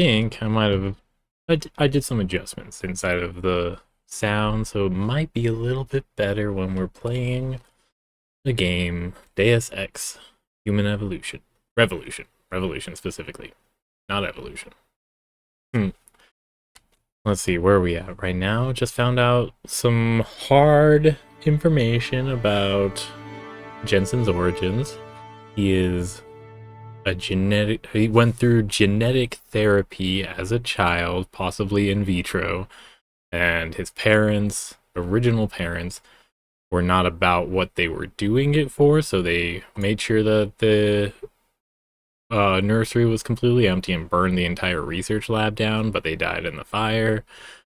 think I might have... I did some adjustments inside of the sound, so it might be a little bit better when we're playing the game Deus Ex Human Evolution. Revolution. Revolution specifically. Not evolution. Let's see, where are we at right now? Just found out some hard information about Jensen's origins. He went through genetic therapy as a child, possibly in vitro, and his parents, original parents, were not about what they were doing it for, so they made sure that the nursery was completely empty and burned the entire research lab down, but they died in the fire.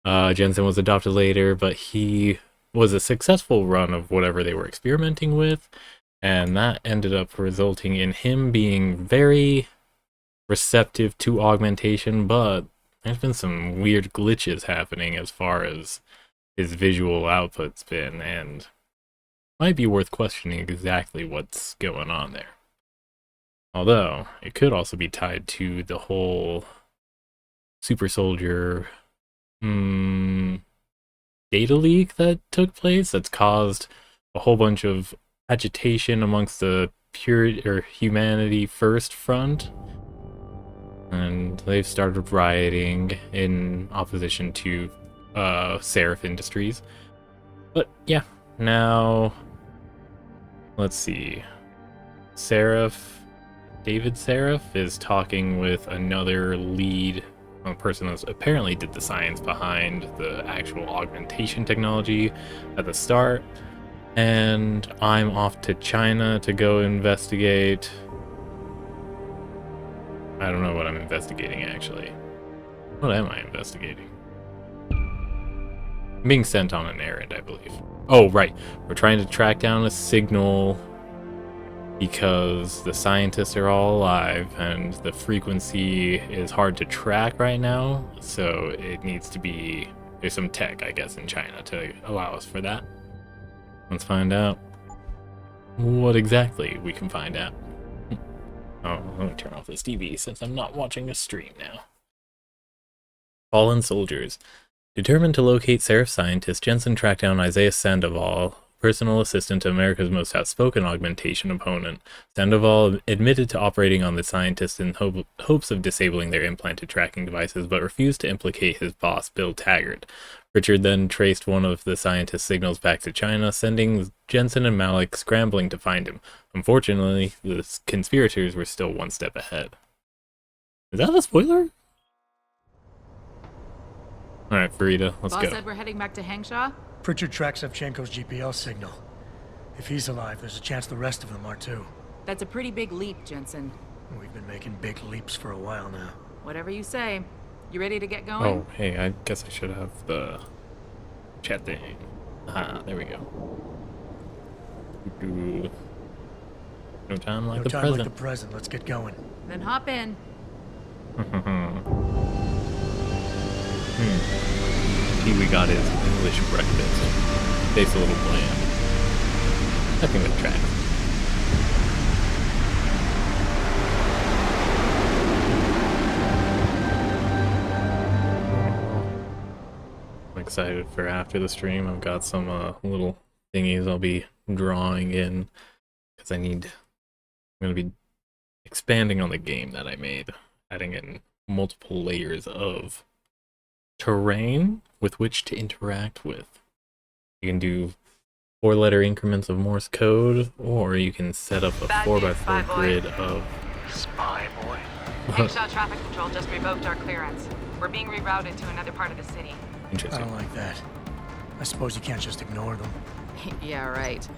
Jensen was adopted later, but he was a successful run of whatever they were experimenting with, and that ended up resulting in him being very receptive to augmentation, but there's been some weird glitches happening as far as his visual output's been, and might be worth questioning exactly what's going on there. Although, it could also be tied to the whole super soldier data leak that took place that's caused a whole bunch of agitation amongst the humanity first front, and they've started rioting in opposition to Seraph Industries. But yeah, now let's see. David Seraph is talking with another lead, a person that apparently did the science behind the actual augmentation technology at the start. And I'm off to China to go investigate. I don't know what I'm investigating, actually. What am I investigating? I'm being sent on an errand, I believe. Oh, right. We're trying to track down a signal because the scientists are all alive and the frequency is hard to track right now. So it needs to be... There's some tech, I guess, in China to allow us for that. Let's find out what exactly we can find out. Oh, let me turn off this TV since I'm not watching a stream now. Fallen soldiers. Determined to locate Seraph scientist, Jensen tracked down Isaiah Sandoval, personal assistant to America's most outspoken augmentation opponent. Sandoval admitted to operating on the scientists in hopes of disabling their implanted tracking devices, but refused to implicate his boss, Bill Taggart. Richard then traced one of the scientist's signals back to China, sending Jensen and Malik scrambling to find him. Unfortunately, the conspirators were still one step ahead. Is that a spoiler? Alright, Farida, let's go. Boss said we're heading back to Hangshaw? Pritchard tracks Savchenko's GPL signal. If he's alive, there's a chance the rest of them are too. That's a pretty big leap, Jensen. We've been making big leaps for a while now. Whatever you say. You ready to get going? Oh, hey, I guess I should have the chat thing. Ah, there we go. No time like the present. No time like the present. Let's get going. Then hop in. Kiwi got his English breakfast. Tastes a little bland. I think that tracks. I'm excited for after the stream. I've got some little thingies I'll be drawing in because I'm going to be expanding on the game that I made, adding in multiple layers of terrain with which to interact with. You can do 4-letter increments of Morse code, or you can set up a 4x4 grid of... Spy boy. Hangshaw Traffic Control just revoked our clearance. We're being rerouted to another part of the city. I Interesting. don't like that. I suppose you can't just ignore them. Yeah, right.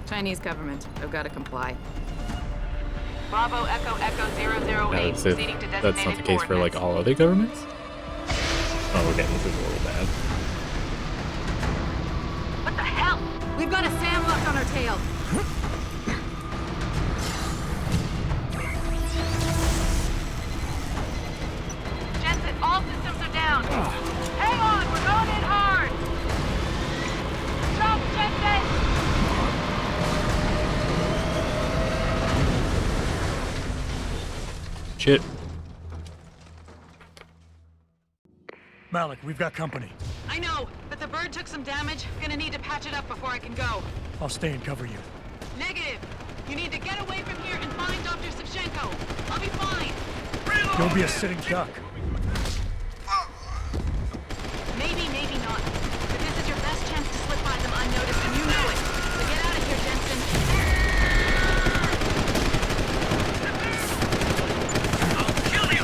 Chinese government. They've got to comply. Bravo Echo Echo 008. Proceeding to designated That's not the case for like all other governments? Oh, okay, this is a little bad. What the hell? We've got a sandlock on our tail. Jensen, all systems are down. Hang on, we're going in hard. Stop, Jensen. Shit. Malik, we've got company. I know, but the bird took some damage. Gonna need to patch it up before I can go. I'll stay and cover you. Negative. You need to get away from here and find Dr. Savchenko. I'll be fine. Don't be a sitting duck. Maybe, maybe not. But this is your best chance to slip by them unnoticed, and you know it. So get out of here, Jensen.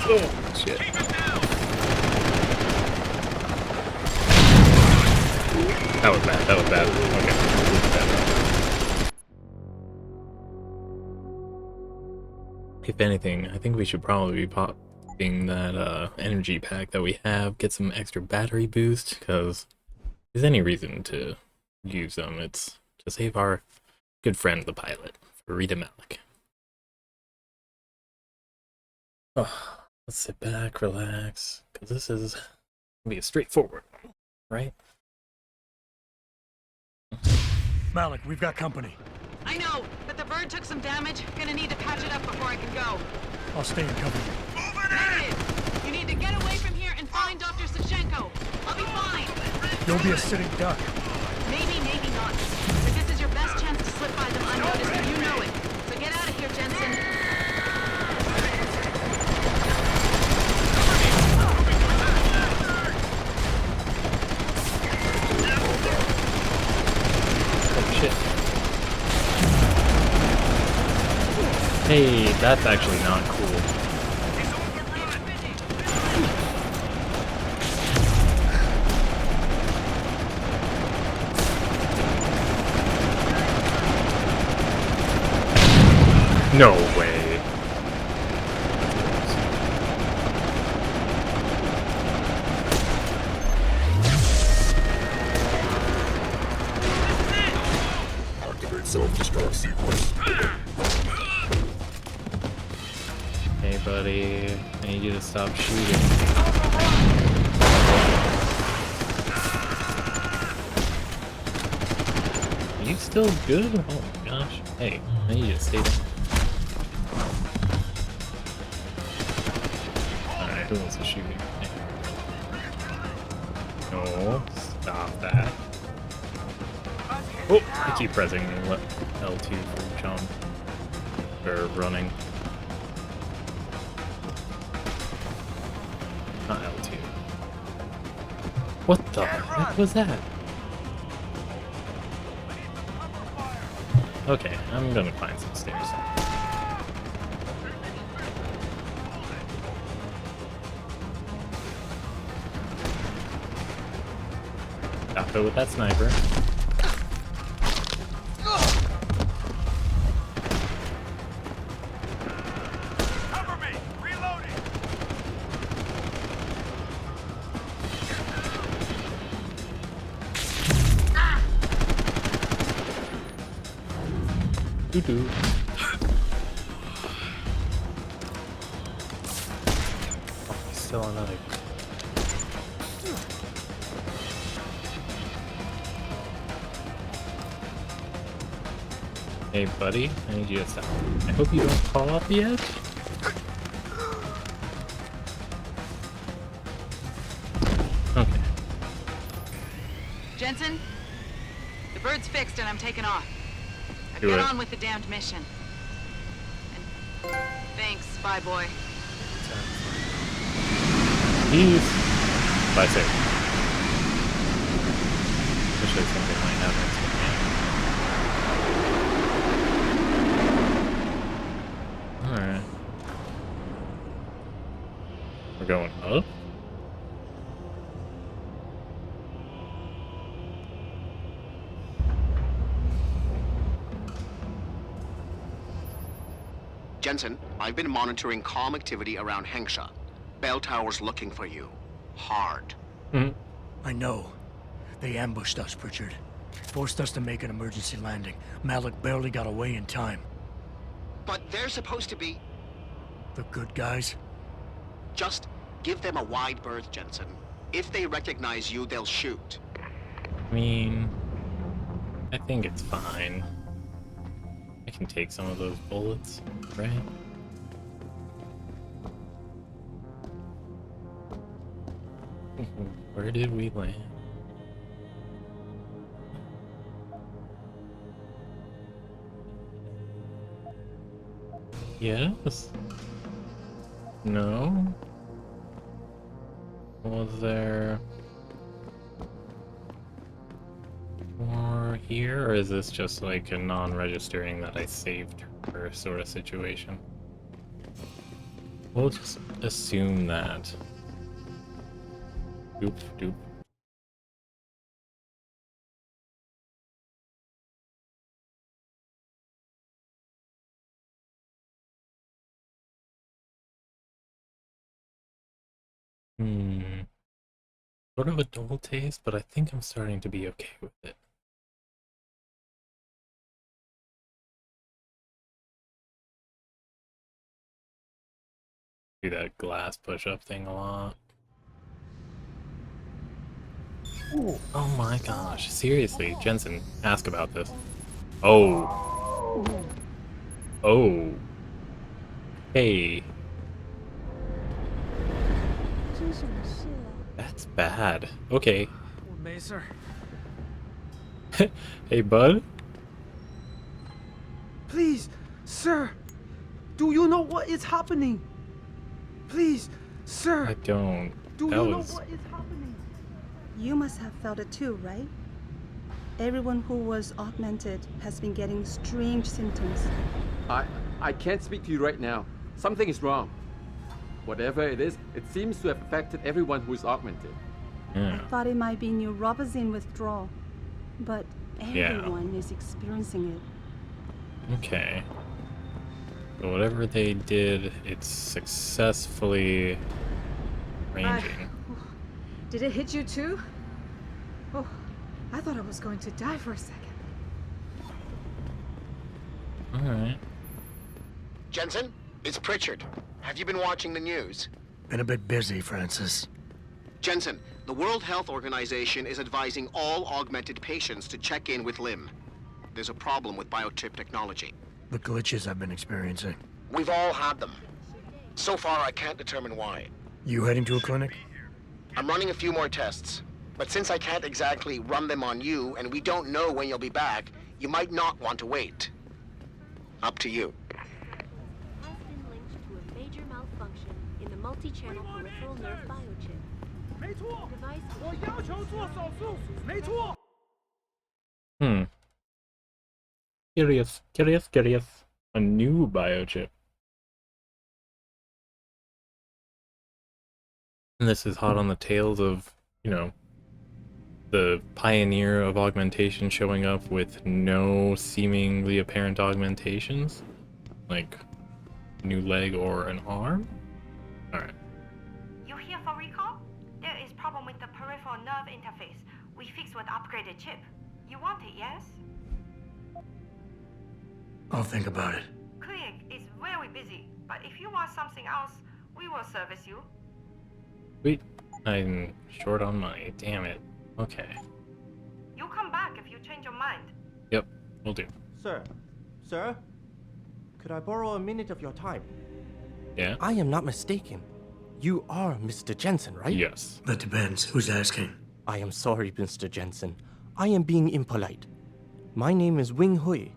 Oh, shit. That was bad. That was bad. Okay. If anything, I think we should probably be popping that energy pack that we have, get some extra battery boost, because if there's any reason to use them, it's to save our good friend, the pilot, Rita Malik. Oh, let's sit back, relax, because this is going to be a straightforward one, right? Malik, we've got company. I know, but the bird took some damage. Gonna need to patch it up before I can go. I'll stay and cover you. Negative. You need to get away from here and find Dr. Savchenko. I'll be fine. Don't be a sitting duck. Maybe, maybe not. But this is your best chance to slip by them unnoticed, and you know it. So get out of here, Jensen. Shit. Hey, that's actually not cool. No way. Self-destruct sequence. Hey buddy, I need you to stop shooting. Are you still good? Oh my gosh. Hey, I need you to stay there. Alright, who else is shooting? Hey. No, stop that. Oh, I keep pressing L2 for jump. Or running. Not L2. What the heck was that? Okay, I'm gonna find some stairs. Stop it with that sniper. Doo-doo. Oh, he's still alive. Hey buddy, I need you to stop. I hope you don't fall off the edge. Okay. Jensen, the bird's fixed and I'm taking off. Now Do get it. on with the damned mission. And thanks, spy boy. Peace. Bye, safe. Wish like something might happen. Alright. We're going up? Jensen, I've been monitoring comm activity around Hengsha. Bell Tower's looking for you. Hard. I know. They ambushed us, Pritchard. Forced us to make an emergency landing. Malik barely got away in time. But they're supposed to be... The good guys? Just give them a wide berth, Jensen. If they recognize you, they'll shoot. I mean, I think it's fine. I can take some of those bullets, right? Where did we land? Yes? No? Was there more here, or is this just like a non-registering that I saved her sort of situation? We'll just assume that. Doop, doop. Sort of a dull taste, but I think I'm starting to be okay with it. Do that glass push-up thing a lot. Ooh. Oh my gosh, seriously, Jensen, ask about this. Oh. Oh. Hey. That's bad. Okay. Hey, bud? Please, sir, do you know what is happening? Please, sir. I don't. Do That you know was... what is happening? You must have felt it too, right? Everyone who was augmented has been getting strange symptoms. I can't speak to you right now. Something is wrong. Whatever it is, it seems to have affected everyone who is augmented. I thought it might be neuropozyne withdrawal, but everyone is experiencing it. Okay. So whatever they did, it's successfully ranging. Did it hit you too? Oh, I thought I was going to die for a second. Alright. Jensen, it's Pritchard. Have you been watching the news? Been a bit busy, Francis. Jensen, the World Health Organization is advising all augmented patients to check in with Lim. There's a problem with biochip technology. The glitches I've been experiencing. We've all had them. So far, I can't determine why. You heading to a clinic? I'm running a few more tests, but since I can't exactly run them on you and we don't know when you'll be back, you might not want to wait. Up to you. Has been linked to a major malfunction in the multi-channel peripheral nerve biochip. Device Curious. A new biochip. And this is hot on the tails of, you know, the pioneer of augmentation showing up with no seemingly apparent augmentations. Like, new leg or an arm? Alright. You here for recall? There is problem with the peripheral nerve interface. We fixed with upgraded chip. You want it, yes? I'll think about it. Clinic is very busy, but if you want something else, we will service you. Wait, I'm short on money. Damn it. Okay. You come back if you change your mind. Yep, will do. Sir, could I borrow a minute of your time? Yeah? I am not mistaken. You are Mr. Jensen, right? Yes. That depends. Who's asking? I am sorry, Mr. Jensen. I am being impolite. My name is Wing Hui.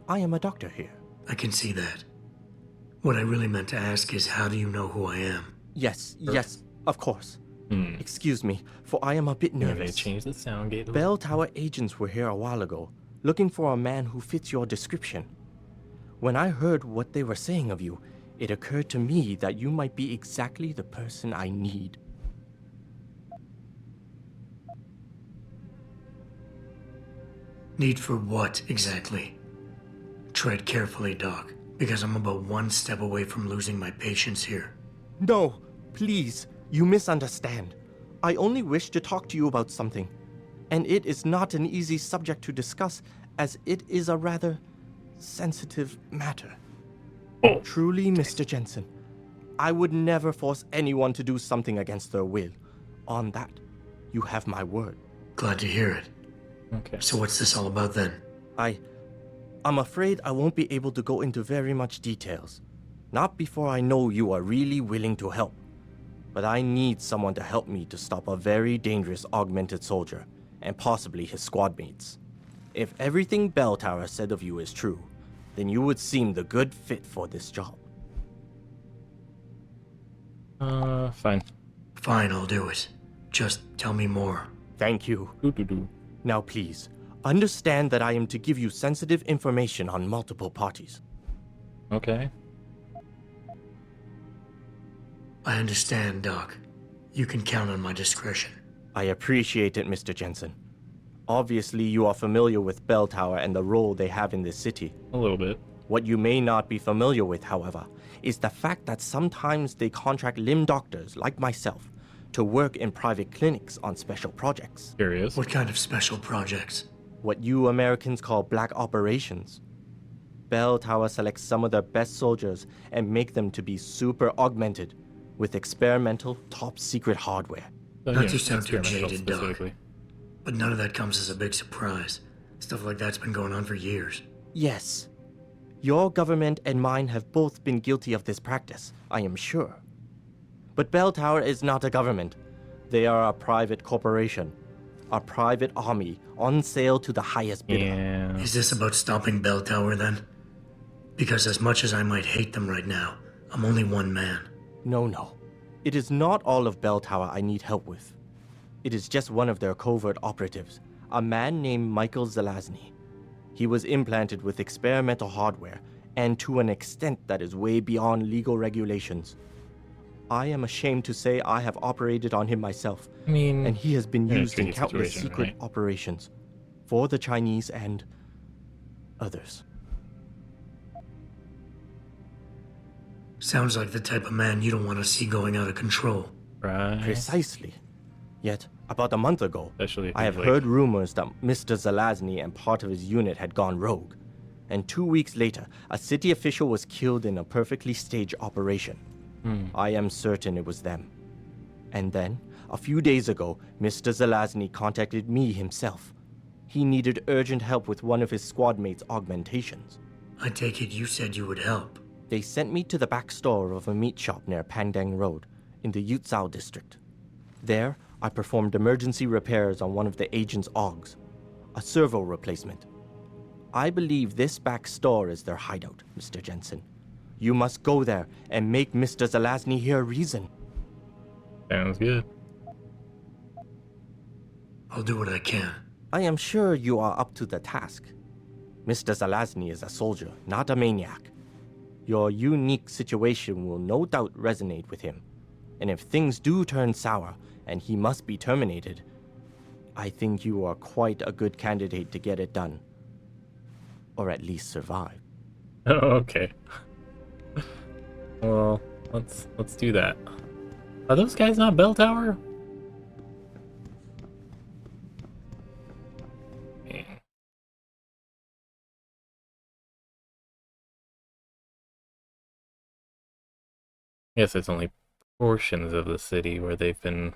I am a doctor here. I can see that. What I really meant to ask is, how do you know who I am? Yes, of course. Excuse me, for I am a bit Maybe nervous. change the sound gate a little. Bell Tower agents were here a while ago, looking for a man who fits your description. When I heard what they were saying of you, it occurred to me that you might be exactly the person I need. Need for what, exactly? Tread carefully, Doc, because I'm about one step away from losing my patience here. No, please, you misunderstand. I only wish to talk to you about something. And it is not an easy subject to discuss, as it is a rather sensitive matter. Oh. Truly, Mr. Jensen, I would never force anyone to do something against their will. On that, you have my word. Glad to hear it. Okay. So what's this all about then? I'm afraid I won't be able to go into very much details. Not before I know you are really willing to help. But I need someone to help me to stop a very dangerous augmented soldier, and possibly his squad mates. If everything Bell Tower said of you is true, then you would seem the good fit for this job. Fine. Fine, I'll do it. Just tell me more. Thank you. Doo-doo-doo. Now please, understand that I am to give you sensitive information on multiple parties. Okay. I understand, Doc. You can count on my discretion. I appreciate it, Mr. Jensen. Obviously, you are familiar with Bell Tower and the role they have in this city. A little bit. What you may not be familiar with, however, is the fact that sometimes they contract limb doctors like myself to work in private clinics on special projects. Curious. What kind of special projects? What you Americans call black operations. Bell Tower selects some of their best soldiers and make them to be super augmented with experimental, top-secret hardware. So, Not yeah, to sound too experimental jaded, Doc. specifically. But none of that comes as a big surprise. Stuff like that's been going on for years. Yes. Your government and mine have both been guilty of this practice, I am sure. But Bell Tower is not a government. They are a private corporation. A private army on sale to the highest bidder. Yeah. Is this about stopping Bell Tower then? Because as much as I might hate them right now, I'm only one man. No. It is not all of Bell Tower I need help with. It is just one of their covert operatives, a man named Michael Zelazny. He was implanted with experimental hardware, and to an extent that is way beyond legal regulations. I am ashamed to say I have operated on him myself, I mean, and he has been in a used in tricky countless situation, secret right? operations for the Chinese and others. Sounds like the type of man you don't want to see going out of control. Right. Precisely. Yet, about a month ago, Especially if I have he's, heard rumors that Mr. Zelazny and part of his unit had gone rogue. And 2 weeks later, a city official was killed in a perfectly staged operation. I am certain it was them. And then, a few days ago, Mr. Zelazny contacted me himself. He needed urgent help with one of his squad mates' augmentations. I take it you said you would help. They sent me to the back store of a meat shop near Pandang Road, in the Yutzao district. There, I performed emergency repairs on one of the agent's augs, a servo replacement. I believe this back store is their hideout, Mr. Jensen. You must go there and make Mr. Zelazny hear reason. Sounds good. I'll do what I can. I am sure you are up to the task. Mr. Zelazny is a soldier, not a maniac. Your unique situation will no doubt resonate with him. And if things do turn sour and he must be terminated, I think you are quite a good candidate to get it done. Or at least survive. Oh, okay. Well, let's do that. Are those guys not Bell Tower? Man. Guess it's only portions of the city where they've been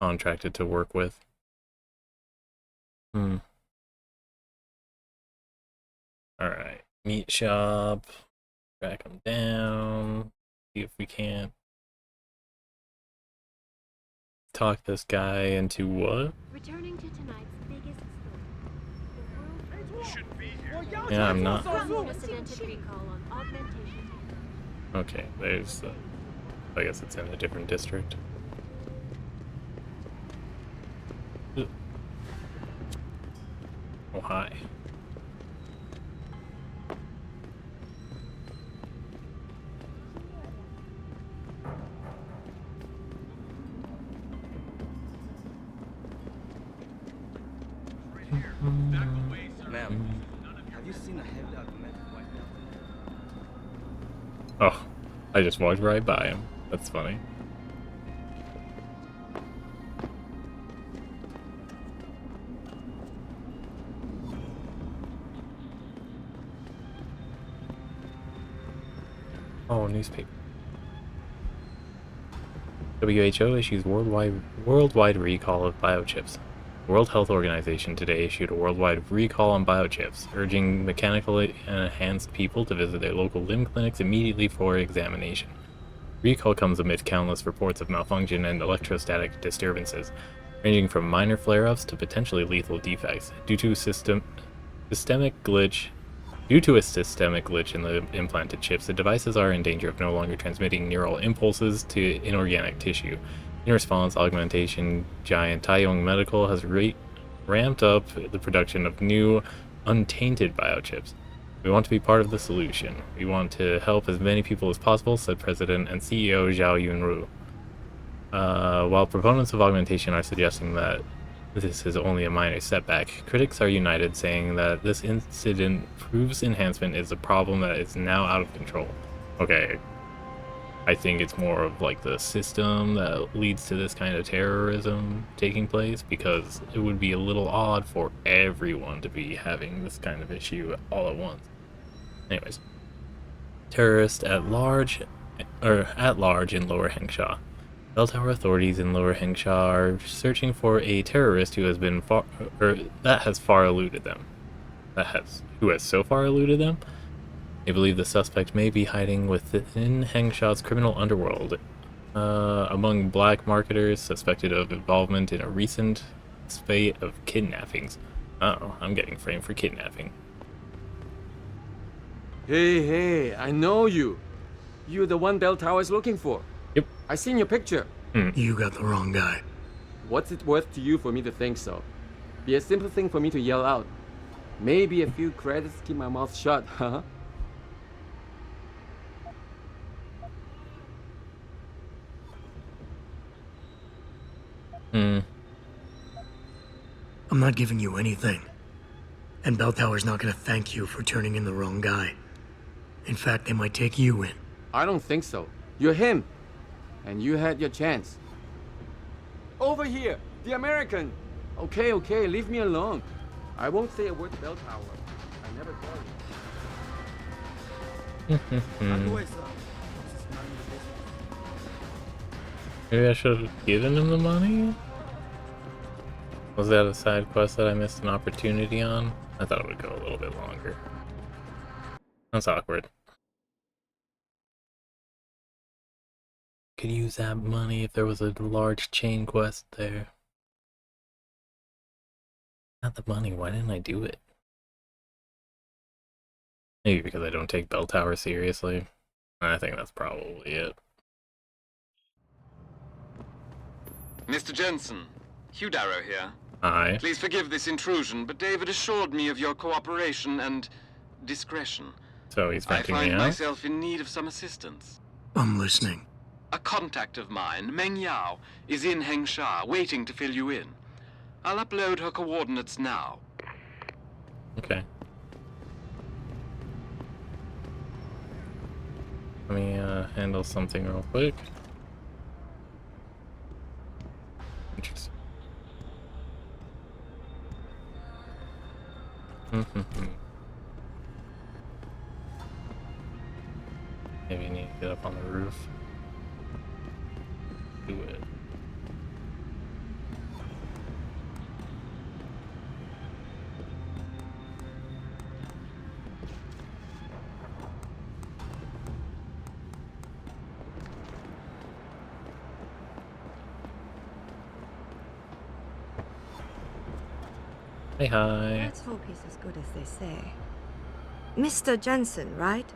contracted to work with. Alright. Meat shop. Track them down. See if we can't talk this guy into what? Returning to tonight's biggest story. Should be here. Yeah, I'm not. Unprecedented recall on augmentation. Okay, there's I guess it's in a different district. Ugh. Oh, hi. Ma'am, have you seen a heavily augmented white Oh, I just walked right by him. That's funny. Oh, newspaper. WHO issues worldwide recall of biochips. The World Health Organization today issued a worldwide recall on biochips, urging mechanically enhanced people to visit their local limb clinics immediately for examination. Recall comes amid countless reports of malfunction and electrostatic disturbances, ranging from minor flare-ups to potentially lethal defects. Due to a systemic glitch in the implanted chips, the devices are in danger of no longer transmitting neural impulses to inorganic tissue. In response, augmentation giant Taiyong Medical has ramped up the production of new, untainted biochips. We want to be part of the solution. We want to help as many people as possible, said President and CEO Zhao Yunru. While proponents of augmentation are suggesting that this is only a minor setback, critics are united, saying that this incident proves enhancement is a problem that is now out of control. Okay, I think it's more of like the system that leads to this kind of terrorism taking place, because it would be a little odd for everyone to be having this kind of issue all at once. Anyways, terrorists at large in Lower Hengsha. Bell Tower authorities in Lower Hengsha are searching for a terrorist who has far eluded them. Who has so far eluded them? They believe the suspect may be hiding within Hengsha's criminal underworld, among black marketers suspected of involvement in a recent spate of kidnappings. Oh, I'm getting framed for kidnapping. Hey, I know you. You're the one Bell Tower is looking for. Yep. I seen your picture. You got the wrong guy. What's it worth to you for me to think so? Be a simple thing for me to yell out. Maybe a few credits keep my mouth shut, huh? I'm not giving you anything. And Bell Tower's not gonna thank you for turning in the wrong guy. In fact, they might take you in. I don't think so. You're him. And you had your chance. Over here! The American! Okay, leave me alone. I won't say a word to Bell Tower. I never told you. Maybe I should have given him the money? Was that a side quest that I missed an opportunity on? I thought it would go a little bit longer. That's awkward. Could use that money if there was a large chain quest there. Not the money, why didn't I do it? Maybe because I don't take Bell Tower seriously. I think that's probably it. Mr. Jensen, Hugh Darrow here. Hi. Please forgive this intrusion, but David assured me of your cooperation and discretion. So he's renting me out? I find myself in need of some assistance. I'm listening. A contact of mine, Meng Yao, is in Hengsha, waiting to fill you in. I'll upload her coordinates now. Okay. Let me handle something real quick. Interesting. Maybe you need to get up on the roof. Do it. Hey, hi. Let's hope he's as good as they say. Mr. Jensen, right?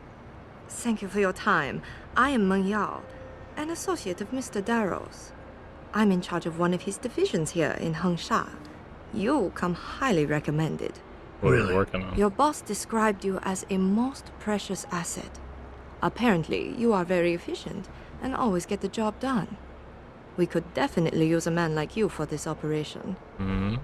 Thank you for your time. I am Meng Yao, an associate of Mr. Darrow's. I'm in charge of one of his divisions here in Hengsha. You come highly recommended. What are you working on? Your boss described you as a most precious asset. Apparently, you are very efficient and always get the job done. We could definitely use a man like you for this operation. Mm-hmm.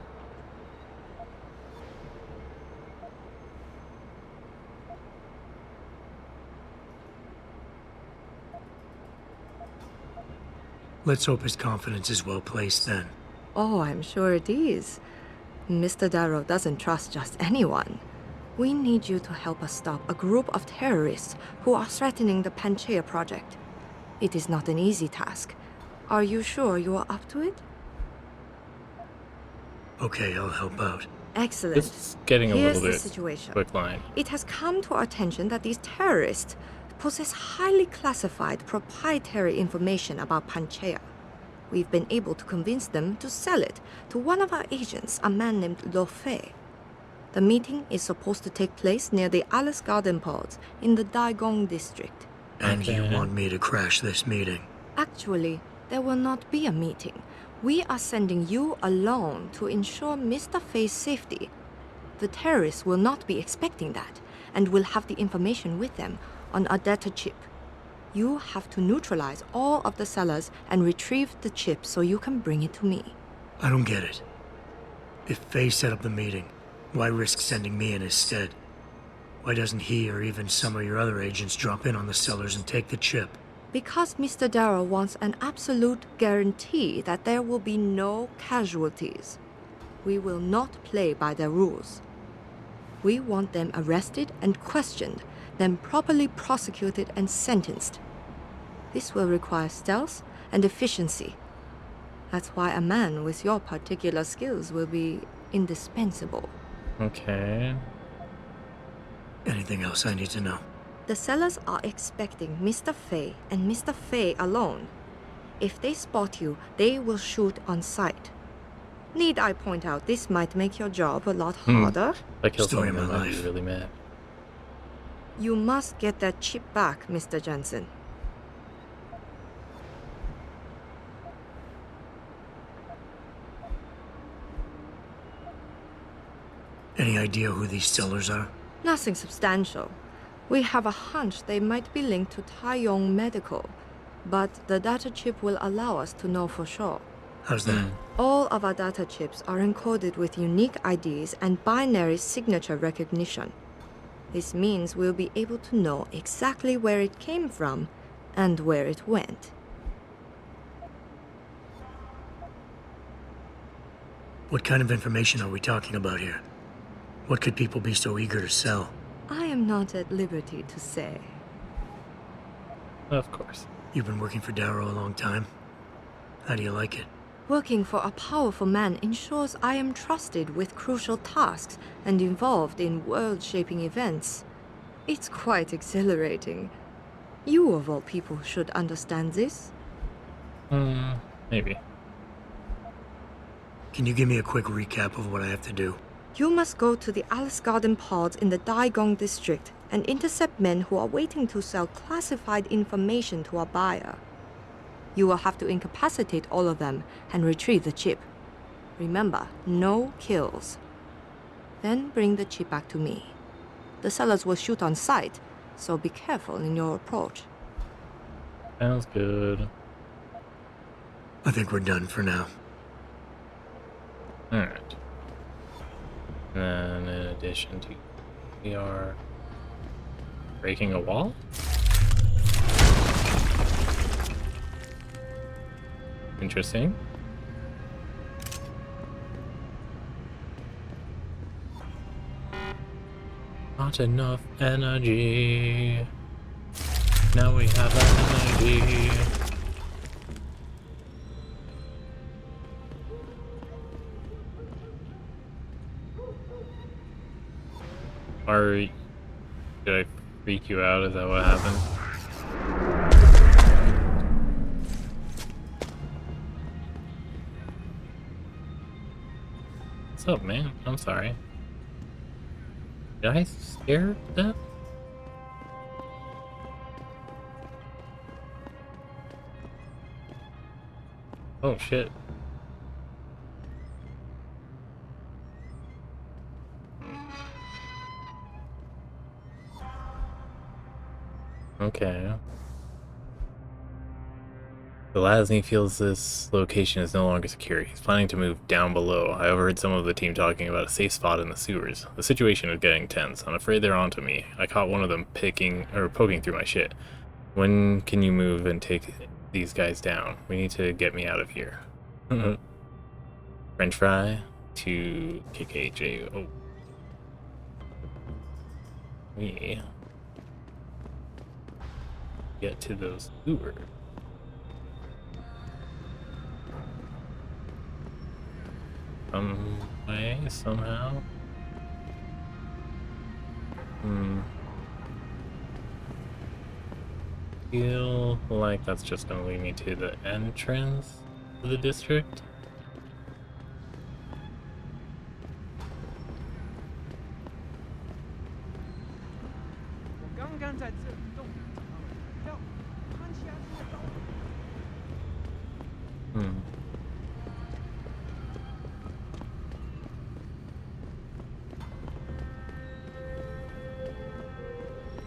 Let's hope his confidence is well placed then. Oh, I'm sure it is. Mr. Darrow doesn't trust just anyone. We need you to help us stop a group of terrorists who are threatening the Panchaea project. It is not an easy task. Are you sure you are up to it? Okay, I'll help out. Excellent. This is getting a Here's little the bit situation. quick line. It has come to our attention that these terrorists possess highly classified proprietary information about Panchaea. We've been able to convince them to sell it to one of our agents, a man named Lo Fei. The meeting is supposed to take place near the Alice Garden pods in the Daigong district. And you want me to crash this meeting? Actually, there will not be a meeting. We are sending you alone to ensure Mr. Fei's safety. The terrorists will not be expecting that, and will have the information with them on a data chip. You have to neutralize all of the sellers and retrieve the chip so you can bring it to me. I don't get it. If Fei set up the meeting, why risk sending me in his stead? Why doesn't he or even some of your other agents drop in on the sellers and take the chip? Because Mr. Darrow wants an absolute guarantee that there will be no casualties. We will not play by their rules. We want them arrested and questioned, then properly prosecuted and sentenced. This will require stealth and efficiency. That's why a man with your particular skills will be indispensable. Okay. Anything else I need to know? The sellers are expecting Mr. Fei and Mr. Fei alone. If they spot you, they will shoot on sight. Need I point out this might make your job a lot harder? If I kill Story someone, of I my might be life. really mad. You must get that chip back, Mr. Jensen. Any idea who these sellers are? Nothing substantial. We have a hunch they might be linked to Taiyong Medical, but the data chip will allow us to know for sure. How's that? All of our data chips are encoded with unique IDs and binary signature recognition. This means we'll be able to know exactly where it came from and where it went. What kind of information are we talking about here? What could people be so eager to sell? I am not at liberty to say. Of course. You've been working for Darrow a long time. How do you like it? Working for a powerful man ensures I am trusted with crucial tasks and involved in world-shaping events. It's quite exhilarating. You of all people should understand this. Maybe. Can you give me a quick recap of what I have to do? You must go to the Alice Garden pods in the Daigong district and intercept men who are waiting to sell classified information to a buyer. You will have to incapacitate all of them and retrieve the chip. Remember, no kills. Then bring the chip back to me. The sellers will shoot on sight, so be careful in your approach. Sounds good. I think we're done for now. Alright. And in addition to, we are breaking a wall? Interesting. Not enough energy. Now we have energy. Or did I freak you out? Is that what happened? What's up, man? I'm sorry. Did I scare that? Oh shit. Okay. Zelazny feels this location is no longer secure. He's planning to move down below. I overheard some of the team talking about a safe spot in the sewers. The situation is getting tense. I'm afraid they're onto me. I caught one of them poking through my shit. When can you move and take these guys down? We need to get me out of here. French fry to KKJ. We get to those sewers. Some way, somehow. feel like that's just gonna lead me to the entrance of the district. Hmm.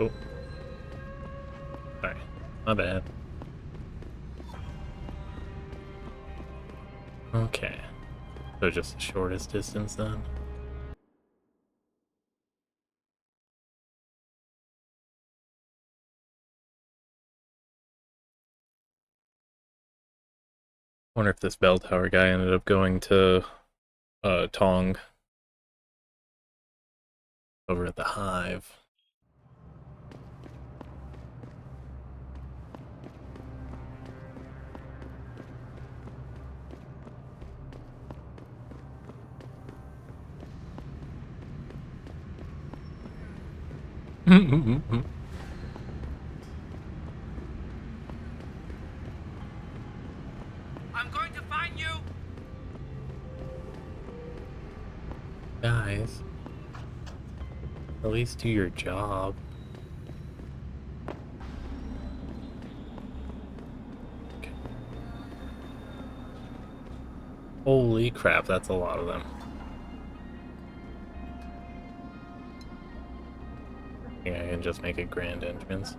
Oh. Sorry. My bad. Okay. So just the shortest distance then? Wonder if this bell tower guy ended up going to Tong over at the Hive. I'm going to find you! Guys, at least do your job. Okay. Holy crap, that's a lot of them. I think I can just make a grand entrance.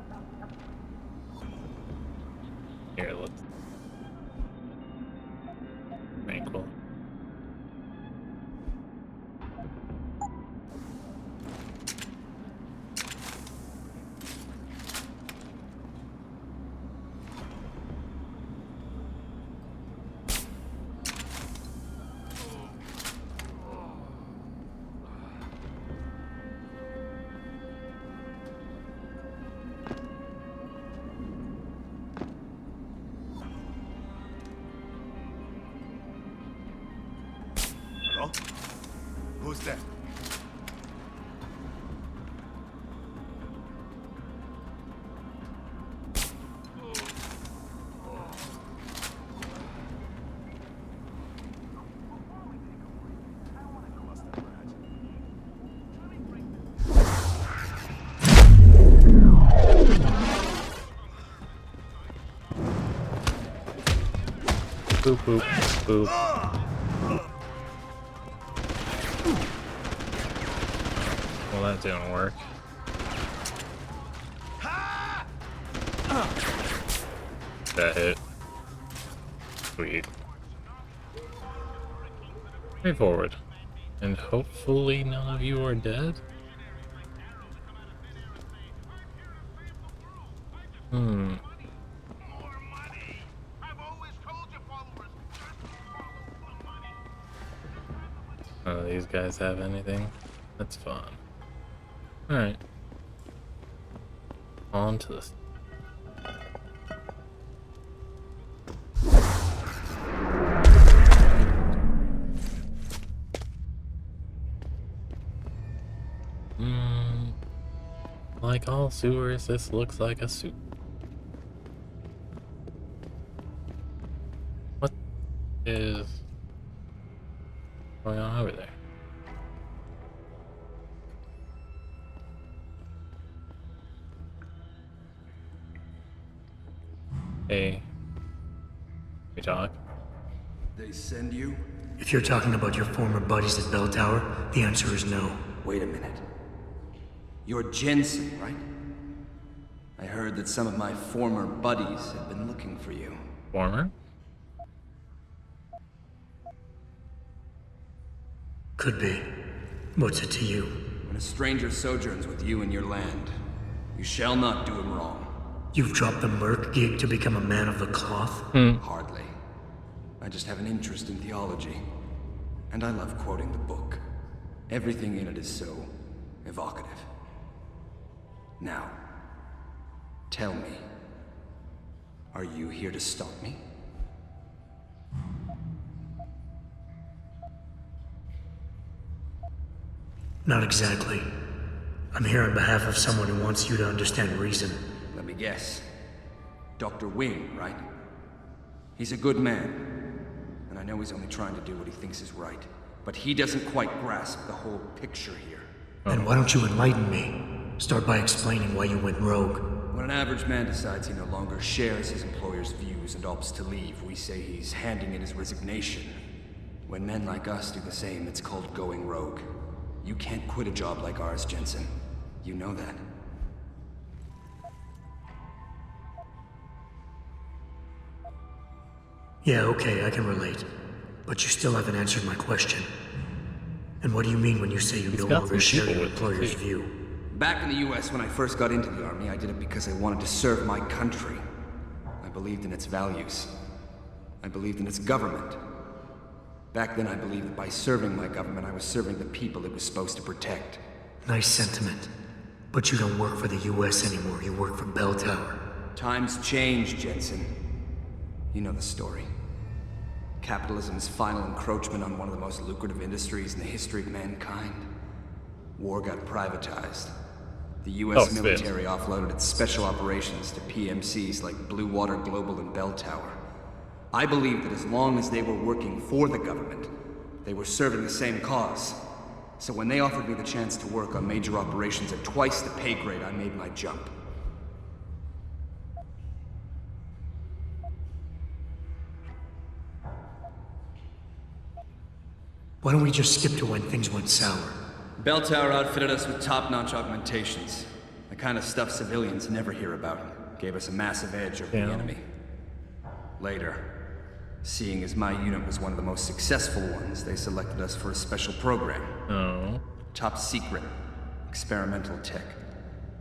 Here, let's... Tranquil. Hello? Who's there? Boop, boop, boop. Well, that didn't work. That hit. Sweet. Straightforward. And hopefully none of you are dead? Hmm. None of these guys have anything. That's fun. Alright. On to this. Like all sewers, this looks like a soup. What is going on over there? Hey, we talk? They send you? If you're talking about your former buddies at Bell Tower, the answer is no. Wait a minute. You're Jensen, right? I heard that some of my former buddies have been looking for you. Former? Could be. What's it to you? When a stranger sojourns with you in your land, you shall not do him wrong. You've dropped the merc gig to become a man of the cloth? Hardly. I just have an interest in theology. And I love quoting the book. Everything in it is so evocative. Now, tell me, are you here to stop me? Not exactly. I'm here on behalf of someone who wants you to understand reason. Let me guess. Dr. Wing, right? He's a good man, and I know he's only trying to do what he thinks is right. But he doesn't quite grasp the whole picture here. Then why don't you enlighten me? Start by explaining why you went rogue. When an average man decides he no longer shares his employer's views and opts to leave, we say he's handing in his resignation. When men like us do the same, it's called going rogue. You can't quit a job like ours, Jensen. You know that. Yeah, okay, I can relate. But you still haven't answered my question. And what do you mean when you say you no longer share your employer's view? Back in the US, when I first got into the Army, I did it because I wanted to serve my country. I believed in its values. I believed in its government. Back then, I believed that by serving my government, I was serving the people it was supposed to protect. Nice sentiment. But you don't work for the US anymore, you work for Bell Tower. Times change, Jensen. You know the story. Capitalism's final encroachment on one of the most lucrative industries in the history of mankind. War got privatized. The US military offloaded its special operations to PMCs like Blue Water Global and Bell Tower. I believed that as long as they were working for the government, they were serving the same cause. So when they offered me the chance to work on major operations at twice the pay grade, I made my jump. Why don't we just skip to when things went sour? Bell Tower outfitted us with top-notch augmentations. The kind of stuff civilians never hear about. Gave us a massive edge over the enemy. Later, seeing as my unit was one of the most successful ones, they selected us for a special program. Oh. Top secret. Experimental tech.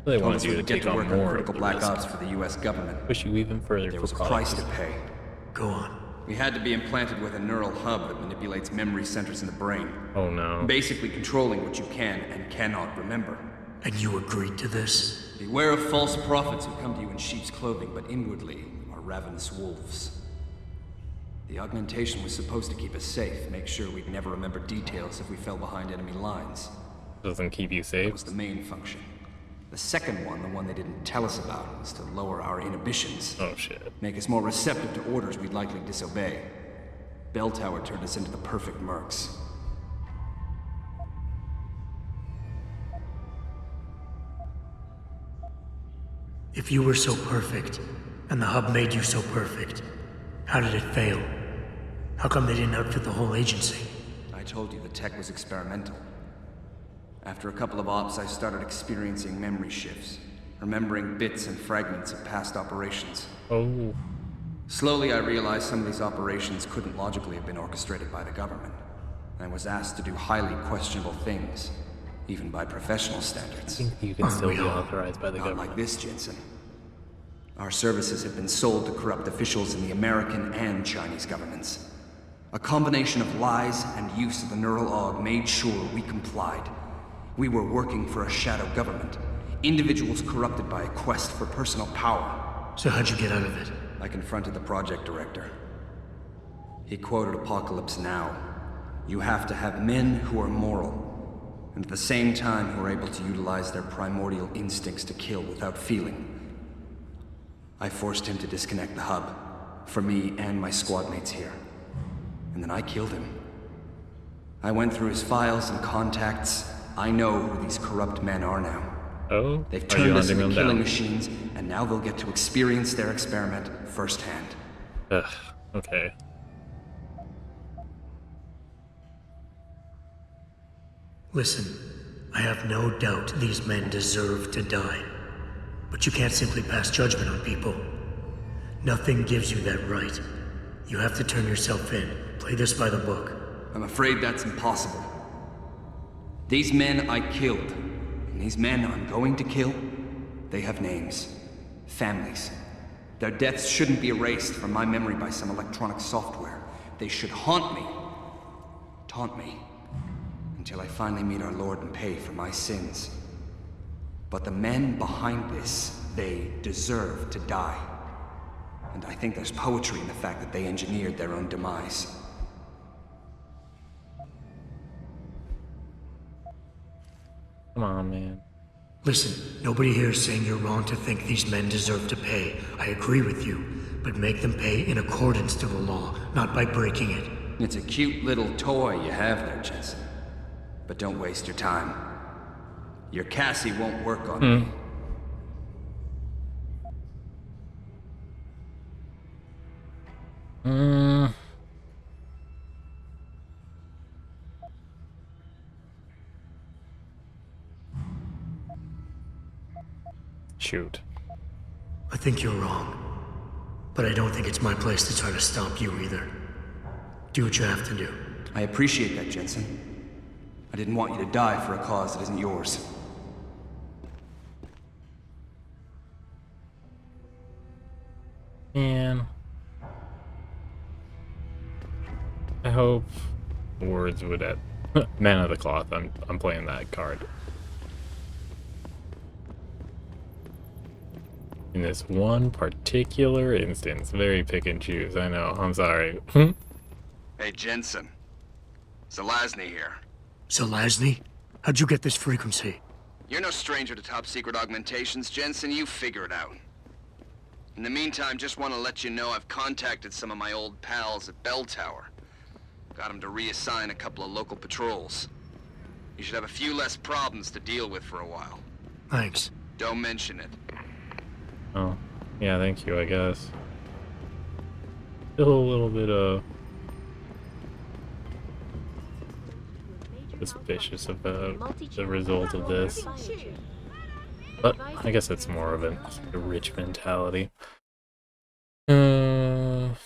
They Told wanted us you we to would get take to on work on more critical of the black risk. ops for the US government. Push you even further. There was a price to pay. Go on. We had to be implanted with a neural hub that manipulates memory centers in the brain. Oh no. Basically controlling what you can and cannot remember. And you agreed to this? Beware of false prophets who come to you in sheep's clothing, but inwardly are ravenous wolves. The augmentation was supposed to keep us safe, make sure we'd never remember details if we fell behind enemy lines. Doesn't keep you safe. That was the main function. The second one, the one they didn't tell us about, was to lower our inhibitions. Oh shit. Make us more receptive to orders we'd likely disobey. Bell Tower turned us into the perfect mercs. If you were so perfect, and the hub made you so perfect, how did it fail? How come they didn't outfit the whole agency? I told you the tech was experimental. After a couple of ops, I started experiencing memory shifts, remembering bits and fragments of past operations. Oh. Slowly, I realized some of these operations couldn't logically have been orchestrated by the government, and was asked to do highly questionable things, even by professional standards. I think you can still be authorized by the Not government. like this, Jensen. Our services have been sold to corrupt officials in the American and Chinese governments. A combination of lies and use of the neural aug made sure we complied. We were working for a shadow government. Individuals corrupted by a quest for personal power. So how'd you get out of it? I confronted the project director. He quoted Apocalypse Now. You have to have men who are moral, and at the same time who are able to utilize their primordial instincts to kill without feeling. I forced him to disconnect the hub, for me and my squad mates here. And then I killed him. I went through his files and contacts. I know who these corrupt men are now. Oh? They've Are you turned us hunting into them killing down? machines, and now they'll get to experience their experiment firsthand. Ugh. Okay. Listen, I have no doubt these men deserve to die. But you can't simply pass judgment on people. Nothing gives you that right. You have to turn yourself in. Play this by the book. I'm afraid that's impossible. These men I killed, and these men I'm going to kill, they have names, families. Their deaths shouldn't be erased from my memory by some electronic software. They should haunt me, taunt me, until I finally meet our Lord and pay for my sins. But the men behind this, they deserve to die. And I think there's poetry in the fact that they engineered their own demise. Come on, man. Listen, nobody here is saying you're wrong to think these men deserve to pay. I agree with you, but make them pay in accordance to the law, not by breaking it. It's a cute little toy you have there, Jensen. But don't waste your time. Your Cassie won't work on me. Shoot. I think you're wrong. But I don't think it's my place to try to stop you either. Do what you have to do. I appreciate that, Jensen. I didn't want you to die for a cause that isn't yours. Man. I hope words would at Man of the Cloth. I'm playing that card. In this one particular instance, very pick and choose. I know. I'm sorry. Hey, Jensen. Zelazny here. Zelazny? How'd you get this frequency? You're no stranger to top-secret augmentations, Jensen. You figure it out. In the meantime, just want to let you know I've contacted some of my old pals at Bell Tower. Got them to reassign a couple of local patrols. You should have a few less problems to deal with for a while. Thanks. Don't mention it. Oh, yeah, thank you, I guess. Still a little bit, suspicious about the result of this. But I guess it's more of a rich mentality. Man.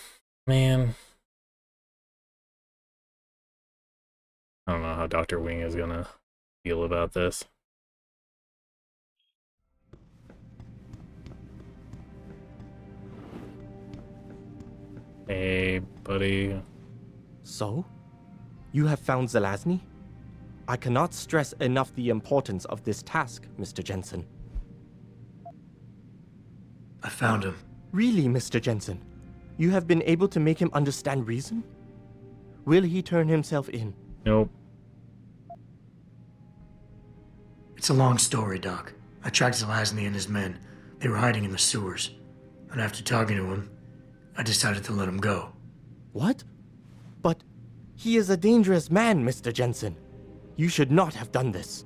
I don't know how Dr. Wing is gonna feel about this. Hey, buddy. So? You have found Zelazny? I cannot stress enough the importance of this task, Mr. Jensen. I found him. Really, Mr. Jensen? You have been able to make him understand reason? Will he turn himself in? Nope. It's a long story, Doc. I tracked Zelazny and his men. They were hiding in the sewers. And after talking to him, I decided to let him go. What? But he is a dangerous man, Mr. Jensen. You should not have done this.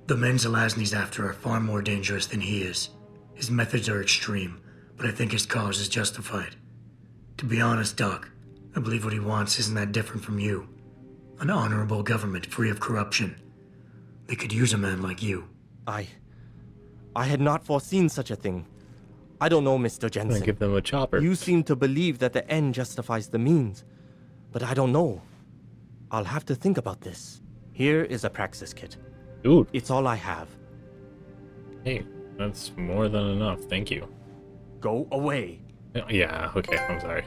The men Zelazny's after are far more dangerous than he is. His methods are extreme, but I think his cause is justified. To be honest, Doc, I believe what he wants isn't that different from you. An honorable government free of corruption. They could use a man like you. I had not foreseen such a thing. I don't know, Mr. Jensen. Give them a chopper. You seem to believe that the end justifies the means, but I don't know. I'll have to think about this. Here is a praxis kit. Ooh. It's all I have. Hey, that's more than enough. Thank you. Go away. Yeah, okay, I'm sorry.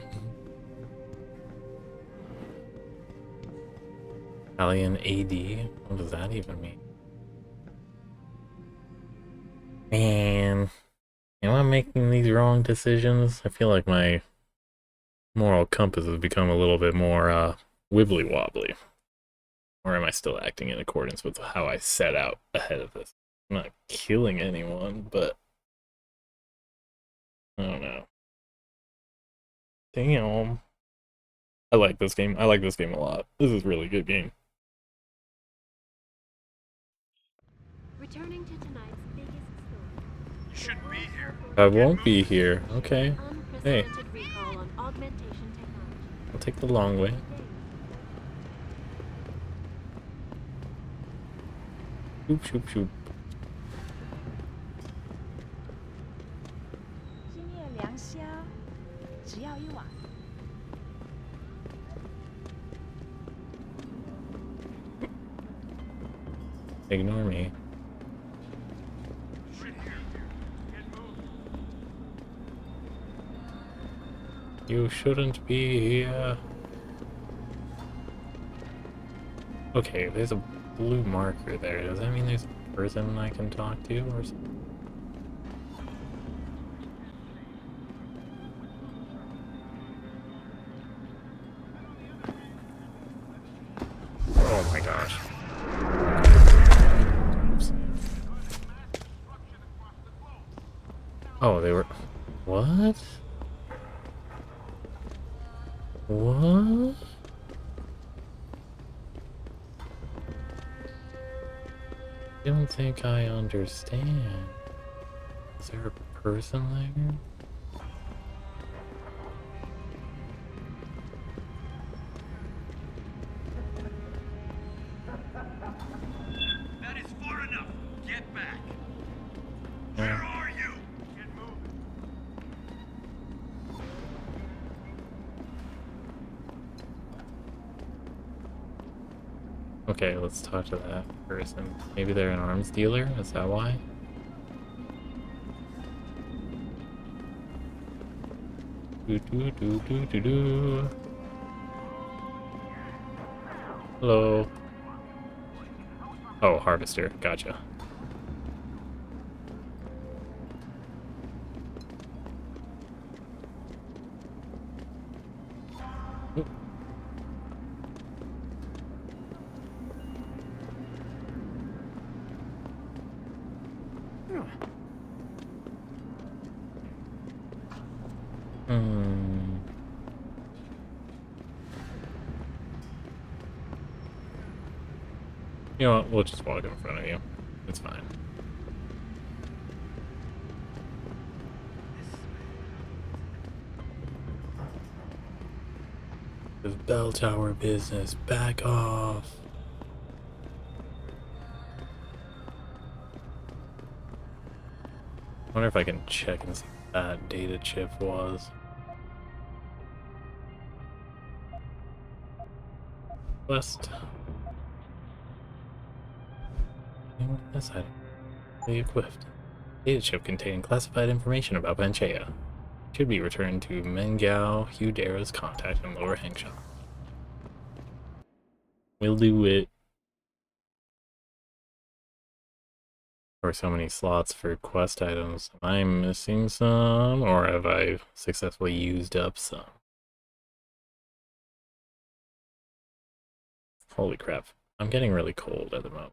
Italian AD? What does that even mean? Man, am I making these wrong decisions? I feel like my moral compass has become a little bit more wibbly wobbly. Or am I still acting in accordance with how I set out ahead of this? I'm not killing anyone, but I don't know. Damn. I like this game. I like this game a lot. This is a really good game. Returning to tonight's biggest story. You shouldn't be here. I won't be here. Okay. Hey, Unprecedented recall on augmentation technology. I'll take the long way. Shoop, shoop, shoop. 今夜良宵，只要一碗。 Ignore me. You shouldn't be here. Okay, there's a blue marker there. Does that mean there's a person I can talk to or something? gosh. Oh, they were... What? What? I don't think I understand. Is there a person there? That is far enough. Get back. Yeah. Where are you? Get moving. Okay, let's talk to that person. Maybe they're an arms dealer? Is that why? Do do do do do do. Hello. Oh, harvester. Gotcha. You know what? We'll just walk in front of you. It's fine. This bell tower business. Back off. I wonder if I can check and see what that data chip was. Quest. This item. Fully equipped. Data chip containing classified information about Panchaea. Should be returned to Mengiao Hudera's contact in Lower Hangsha. We'll do it. There are so many slots for quest items. Am I missing some, or have I successfully used up some? Holy crap. I'm getting really cold at the moment.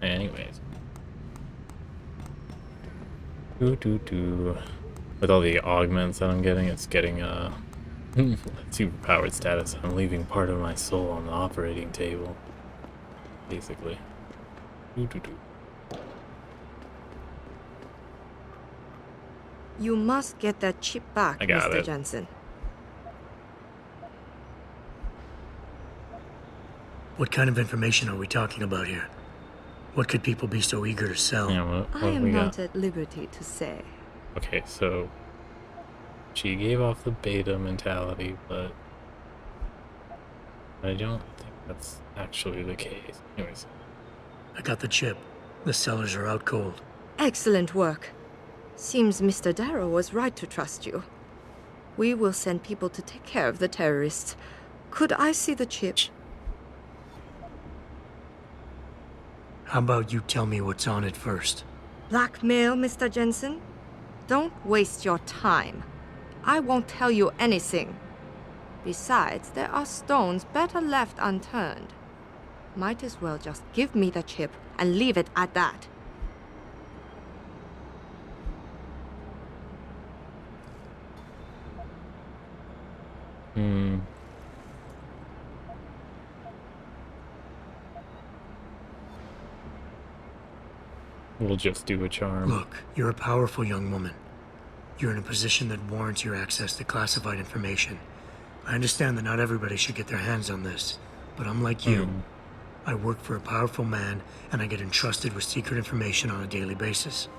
Anyways. With all the augments that I'm getting, it's getting superpowered status. I'm leaving part of my soul on the operating table. Basically. You must get that chip back, Mr. Jensen. What kind of information are we talking about here? What could people be so eager to sell? Yeah, what I am not at liberty to say. Okay, so she gave off the beta mentality, but I don't think that's actually the case. Anyways. I got the chip. The sellers are out cold. Excellent work. Seems Mr. Darrow was right to trust you. We will send people to take care of the terrorists. Could I see the chip? How about you tell me what's on it first? Blackmail, Mr. Jensen? Don't waste your time. I won't tell you anything. Besides, there are stones better left unturned. Might as well just give me the chip and leave it at that. We'll just do a charm. Look, you're a powerful young woman. You're in a position that warrants your access to classified information. I understand that not everybody should get their hands on this, but I'm like you. I work for a powerful man, and I get entrusted with secret information on a daily basis.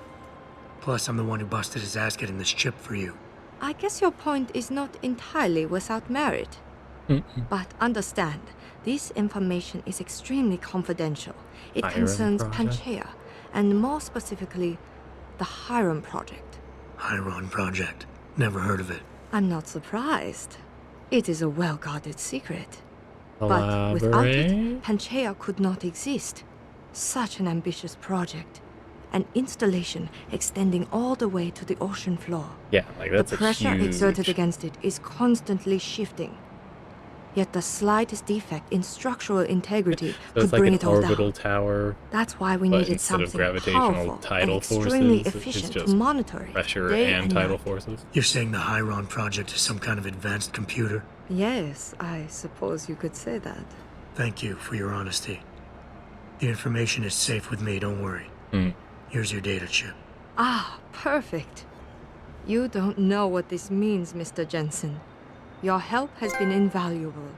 Plus, I'm the one who busted his ass getting this chip for you. I guess your point is not entirely without merit. But understand, this information is extremely confidential. It concerns Panchaea, and more specifically, the Hiram Project. Hiram Project? Never heard of it. I'm not surprised. It is a well-guarded secret. Elaborate. But without it, Panchaea could not exist. Such an ambitious project. an installation extending all the way to the ocean floor. Yeah, like that's the pressure huge... exerted against it is constantly shifting. Yet the slightest defect in structural integrity so could like bring an it all orbital down. tower. That's why we but needed instead of something gravitational powerful tidal and extremely forces, efficient it's to just monitor it pressure day and and tidal night. forces. You're saying the Hyron project is some kind of advanced computer? Yes, I suppose you could say that. Thank you for your honesty. The information is safe with me, don't worry. Here's your data chip. Ah, perfect. You don't know what this means, Mr. Jensen. Your help has been invaluable.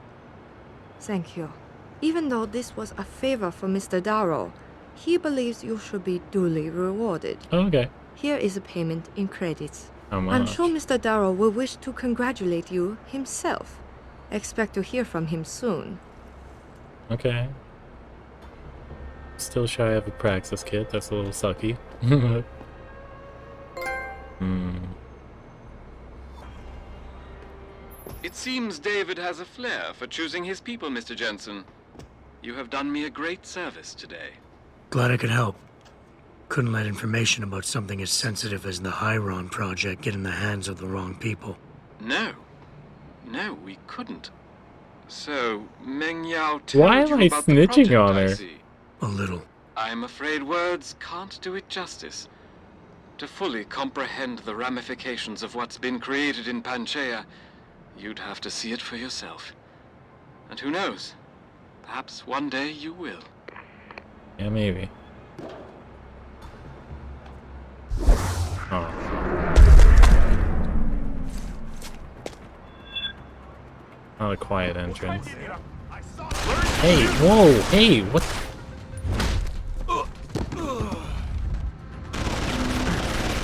Thank you. Even though this was a favor for Mr. Darrow, he believes you should be duly rewarded. Okay. Here is a payment in credits. How much? I'm sure Mr. Darrow will wish to congratulate you himself. Expect to hear from him soon. Okay. Still shy of a Praxis kit, that's a little sucky. It seems David has a flair for choosing his people, Mr. Jensen. You have done me a great service today. Glad I could help. Couldn't let information about something as sensitive as the Hyron project get in the hands of the wrong people. No. No, we couldn't. So, Meng Yao told Why am you I about the snitching project, on I her? see. A little. I'm afraid words can't do it justice. To fully comprehend the ramifications of what's been created in Panchaea, you'd have to see it for yourself. And who knows? Perhaps one day you will. Yeah, maybe. Oh. Not a quiet entrance. Hey, whoa, hey, what?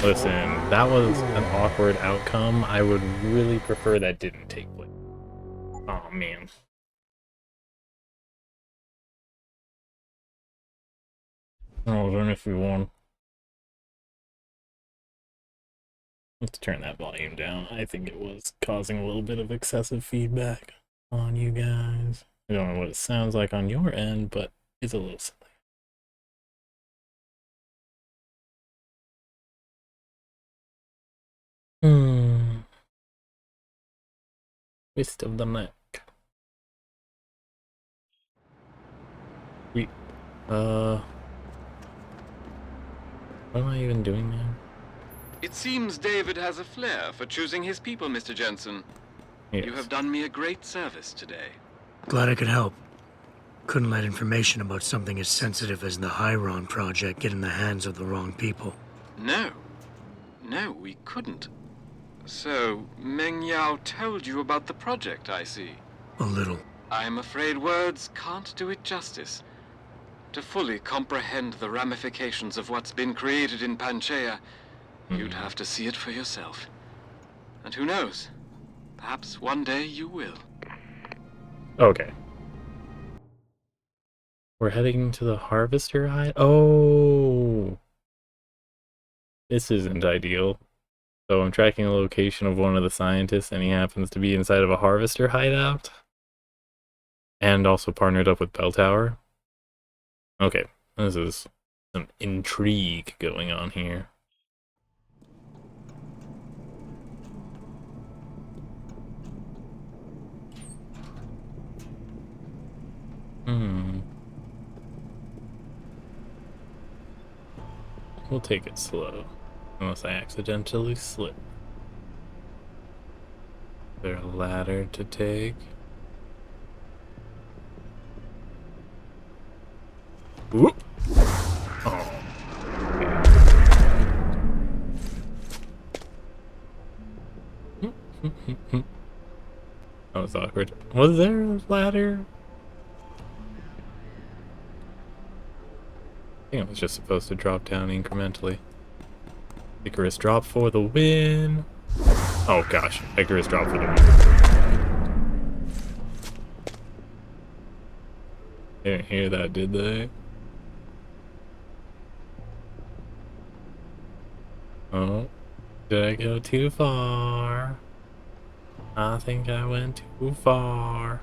Listen, that was an awkward outcome. I would really prefer that didn't take place. Oh man. Oh, then if we won. Let's turn that volume down. I think it was causing a little bit of excessive feedback on you guys. I don't know what it sounds like on your end, but it's a little silly. Twist of the neck. What am I even doing now? It seems David has a flair for choosing his people, Mr. Jensen. Yes. You have done me a great service today. Glad I could help. Couldn't let information about something as sensitive as the Hyron project get in the hands of the wrong people. No. No, we couldn't. So, Meng Yao told you about the project, I see. A little. I'm afraid words can't do it justice. To fully comprehend the ramifications of what's been created in Panchaea, you'd have to see it for yourself. And who knows? Perhaps one day you will. Okay. We're heading to the Harvester Hide? Oh! This isn't ideal. So I'm tracking the location of one of the scientists, and he happens to be inside of a Harvester hideout. And also partnered up with Bell Tower. Okay, this is some intrigue going on here. We'll take it slow, unless I accidentally slip. Is there a ladder to take? Whoop! Oh. That was awkward. Was there a ladder? I think it was just supposed to drop down incrementally. Icarus drop for the win. Oh gosh, Icarus drop for the win. They didn't hear that, did they? Oh, did I go too far? I think I went too far.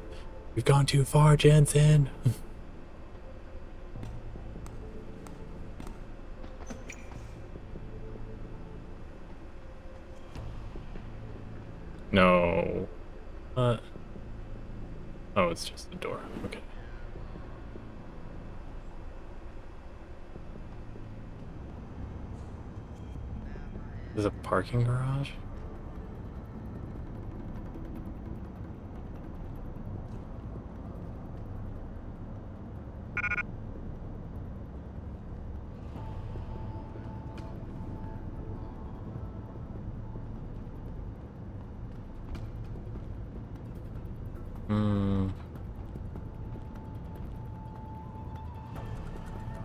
We've gone too far, Jensen. No. What? Oh, it's just the door. Okay. Is it a parking garage?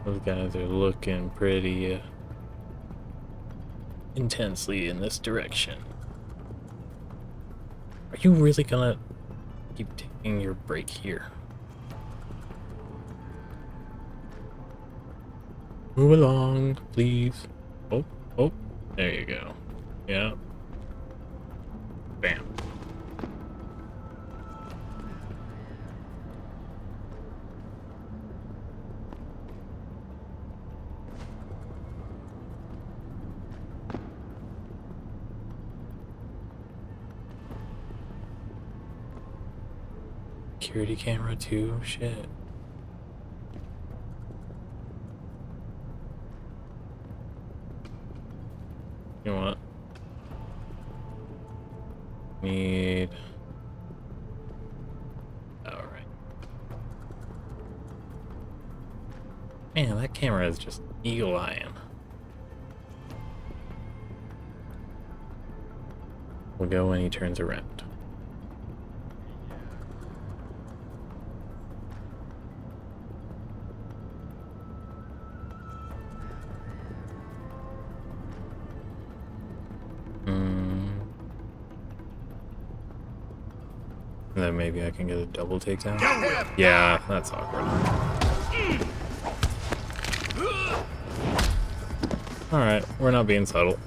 Those guys are looking pretty intensely in this direction. Are you really gonna keep taking your break here? Move along, please. Oh, oh, there you go. Yeah. Bam. Security camera too? Shit. You know what? Need... Alright. Man, that camera is just eagle-eyeing. We'll go when he turns around. And then maybe I can get a double takedown. Yeah, that's awkward. Alright, we're not being subtle.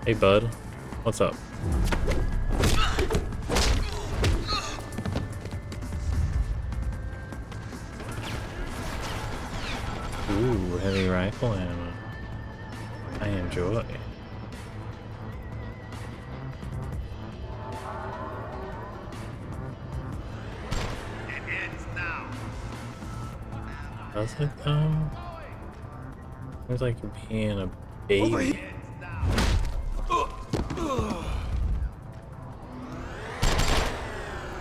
Hey bud, what's up? Ooh, heavy rifle ammo. I enjoy. Does it though? Seems like you're being a baby.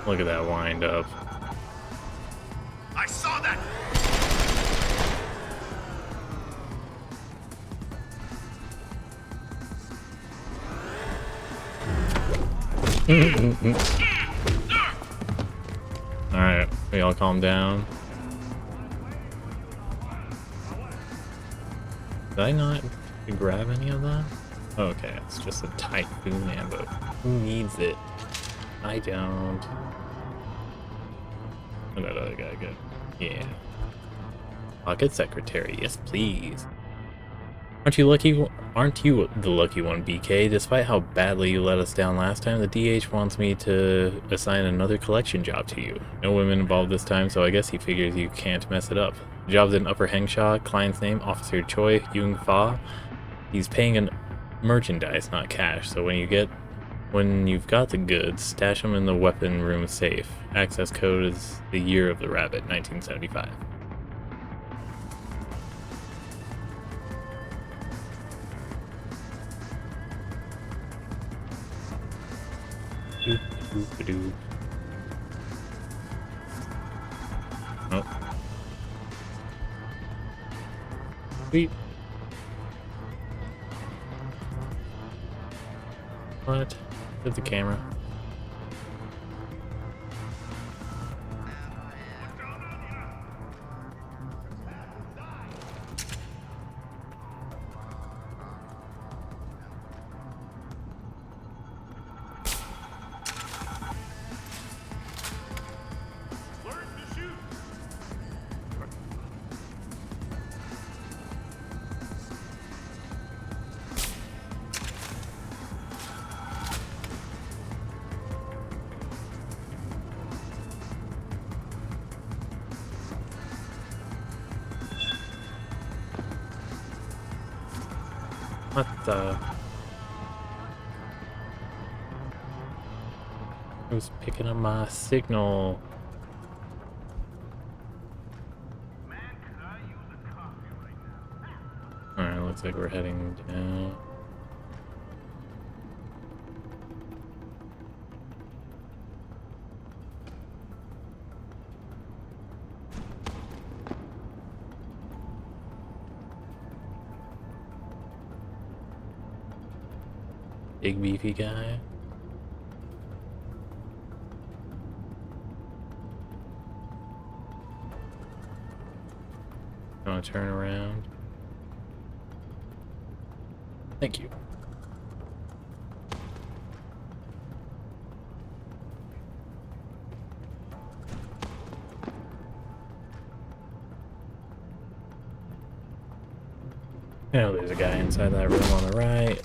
Look at that wind up. I saw that. Alright, we all calm down. Did I not grab any of that? Okay, it's just a typhoon ammo. Who needs it? I don't. What that other guy good? Yeah. Pocket secretary, yes please. Aren't you lucky? Aren't you the lucky one, BK? Despite how badly you let us down last time, the DH wants me to assign another collection job to you. No women involved this time, so I guess he figures you can't mess it up. The job's in Upper Hengsha, client's name, Officer Choi Young Fa. He's paying in merchandise, not cash, so when you've got the goods, stash them in the weapon room safe. Access code is the year of the rabbit, 1975. Oh. Sweet. What? Did the camera? What the? Who's picking up my signal? Alright, looks like we're heading down. Big beefy guy. Want to turn around? Thank you. Oh, there's a guy inside that room on the right.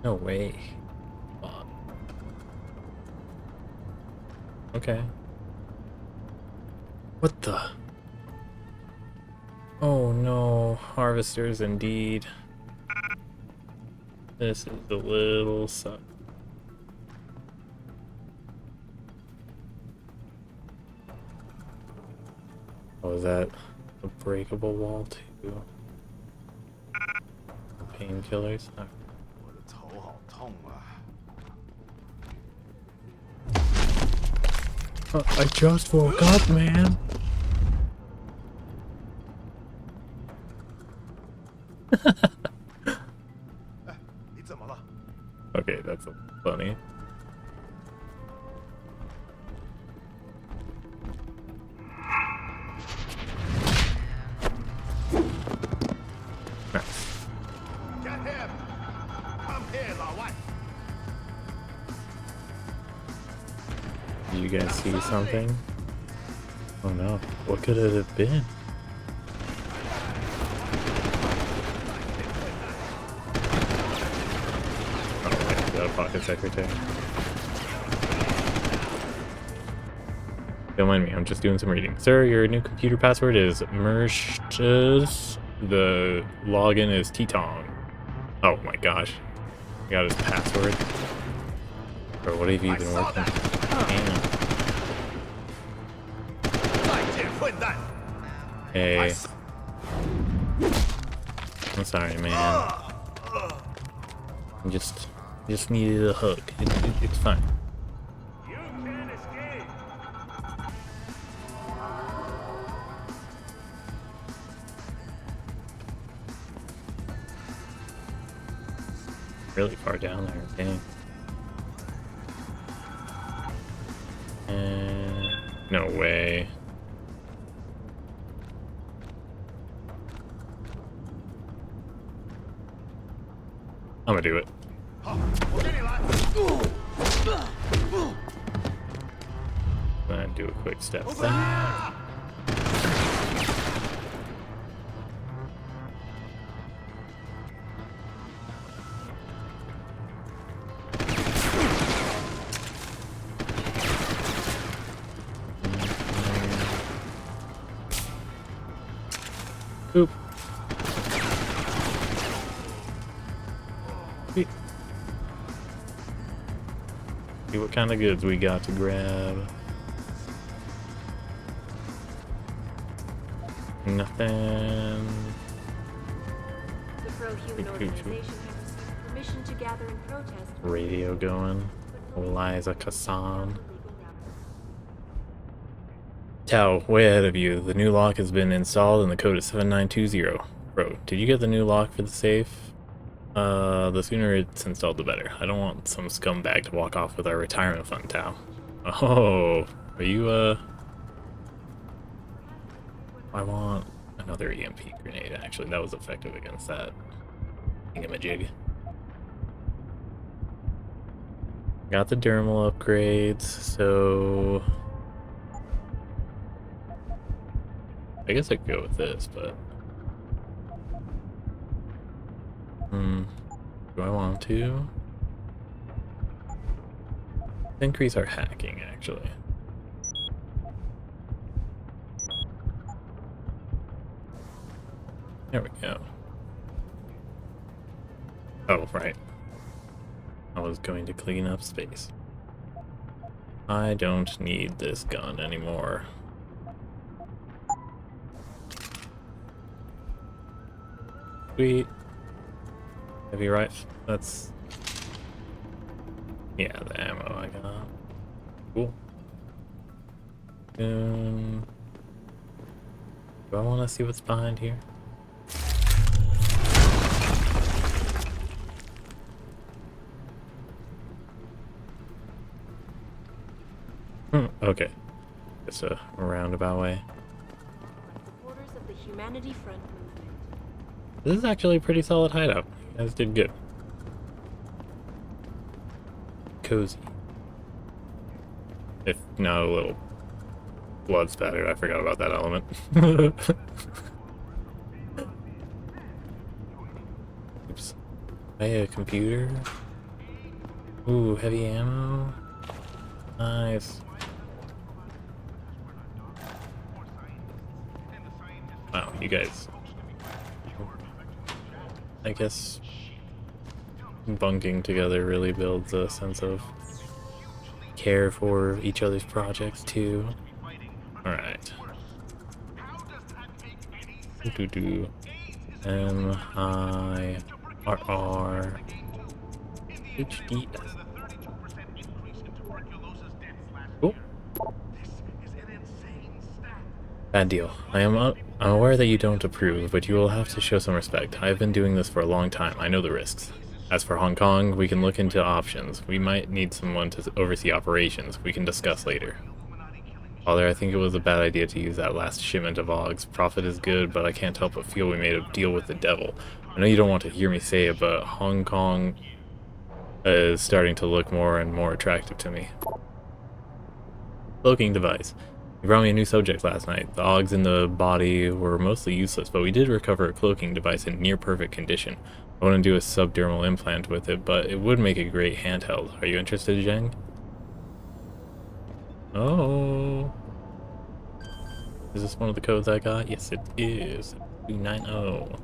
No way. Okay. What the? Oh no, harvesters indeed. This is a little suck. Oh, is that a breakable wall too? Painkillers? Oh. I just woke up, man. Okay, that's funny. Nice. Get him! Come here, Lao Wai. You guys see something? Oh no, what could it have been? Oh wait, the pocket secretary. Don't mind me, I'm just doing some reading. Sir, your new computer password is Mershtus. The login is Tetong. Oh my gosh. I got his password. Bro, what have you been working? Damn. Hey. I'm sorry, man. I just needed a hug. It's fine. You can't escape. Really far down there, dang. No way. I'm gonna do it. Gonna do a quick step back. Oop. See what kind of goods we got to grab. Nothing. The pro-human organization has received permission to gather and protest. Radio going. Eliza Kassan. Tao, way ahead of you. The new lock has been installed and the code is 7920. Bro, did you get the new lock for the safe? The sooner it's installed, the better. I don't want some scumbag to walk off with our retirement fund, Tao. Oh, are you, I want another EMP grenade, actually. That was effective against that thingamajig. Got the dermal upgrades, so... I guess I could go with this, but... do I want to? Increase our hacking, actually. There we go. Oh, right. I was going to clean up space. I don't need this gun anymore. Sweet. Heavy rifle. That's... yeah, the ammo I got. Cool. Do I want to see what's behind here? Okay. It's a roundabout way. Supporters of the Humanity Front movement. This is actually a pretty solid hideout. You guys did good. Cozy. If not a little blood spattered, I forgot about that element. Oops. Hey, a computer. Ooh, heavy ammo. Nice. Wow, you guys. I guess bunking together really builds a sense of care for each other's projects too. Alright. M-I-R-R-H-D-S. Cool. Bad deal. I'm aware that you don't approve, but you will have to show some respect. I've been doing this for a long time. I know the risks. As for Hong Kong, we can look into options. We might need someone to oversee operations. We can discuss later. Father, I think it was a bad idea to use that last shipment of Augs. Profit is good, but I can't help but feel we made a deal with the devil. I know you don't want to hear me say it, but Hong Kong is starting to look more and more attractive to me. Cloaking device. You brought me a new subject last night. The Augs in the body were mostly useless, but we did recover a cloaking device in near perfect condition. I want to do a subdermal implant with it, but it would make a great handheld. Are you interested, Zheng? Oh. Is this one of the codes I got? Yes, it is. 290.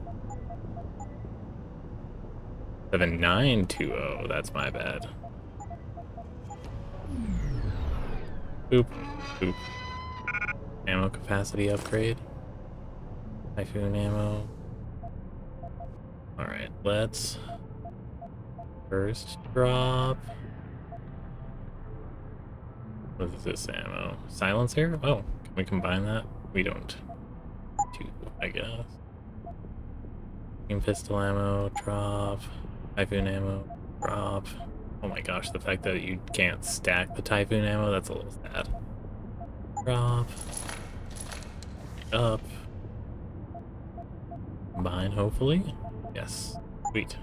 7920. That's my bad. Boop. Boop. Ammo capacity upgrade. Typhoon ammo. Alright, let's first drop. What is this ammo? Silencer? Oh, can we combine that? We don't. Two, I guess. Team pistol ammo, drop. Typhoon ammo, drop. Oh my gosh, the fact that you can't stack the Typhoon ammo, that's a little sad. Drop. Up. Combine, hopefully. Yes. Sweet.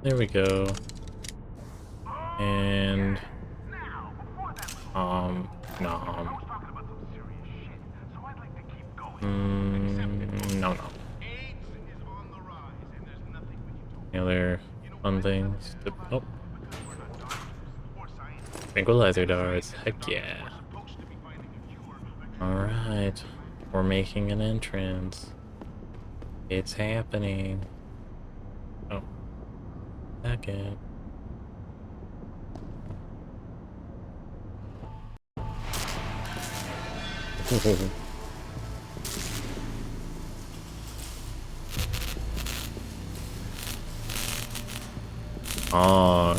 There we go. And... nom. No. Any other fun things? Oh. Tranquilizer darts. Heck yeah. Alright. We're making an entrance. It's happening. Oh. Second. Oh.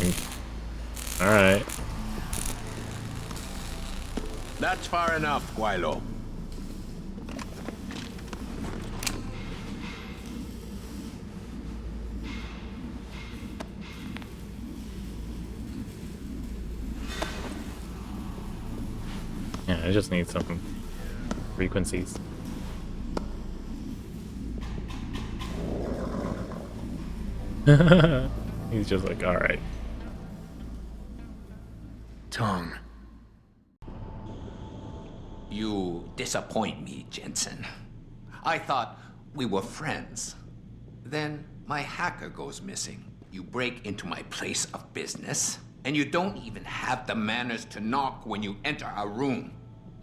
Alright. That's far enough, Guilo. Yeah, I just need some frequencies. He's just like, alright. Tong. You disappoint me, Jensen. I thought we were friends. Then my hacker goes missing. You break into my place of business, and you don't even have the manners to knock when you enter our room.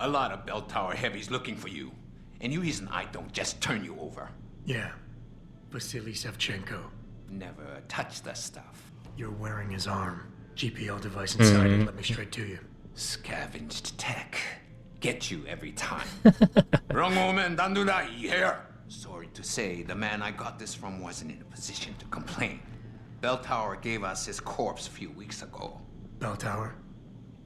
A lot of bell tower heavies looking for you. Any reason I don't just turn you over? Yeah. Vasily Sevchenko. Never touch the stuff. You're wearing his arm. GPL device inside it. Let me straight to you. Scavenged tech. Get you every time. Wrong moment, don't do that, you hear? Sorry to say, the man I got this from wasn't in a position to complain. Bell Tower gave us his corpse a few weeks ago. Bell Tower?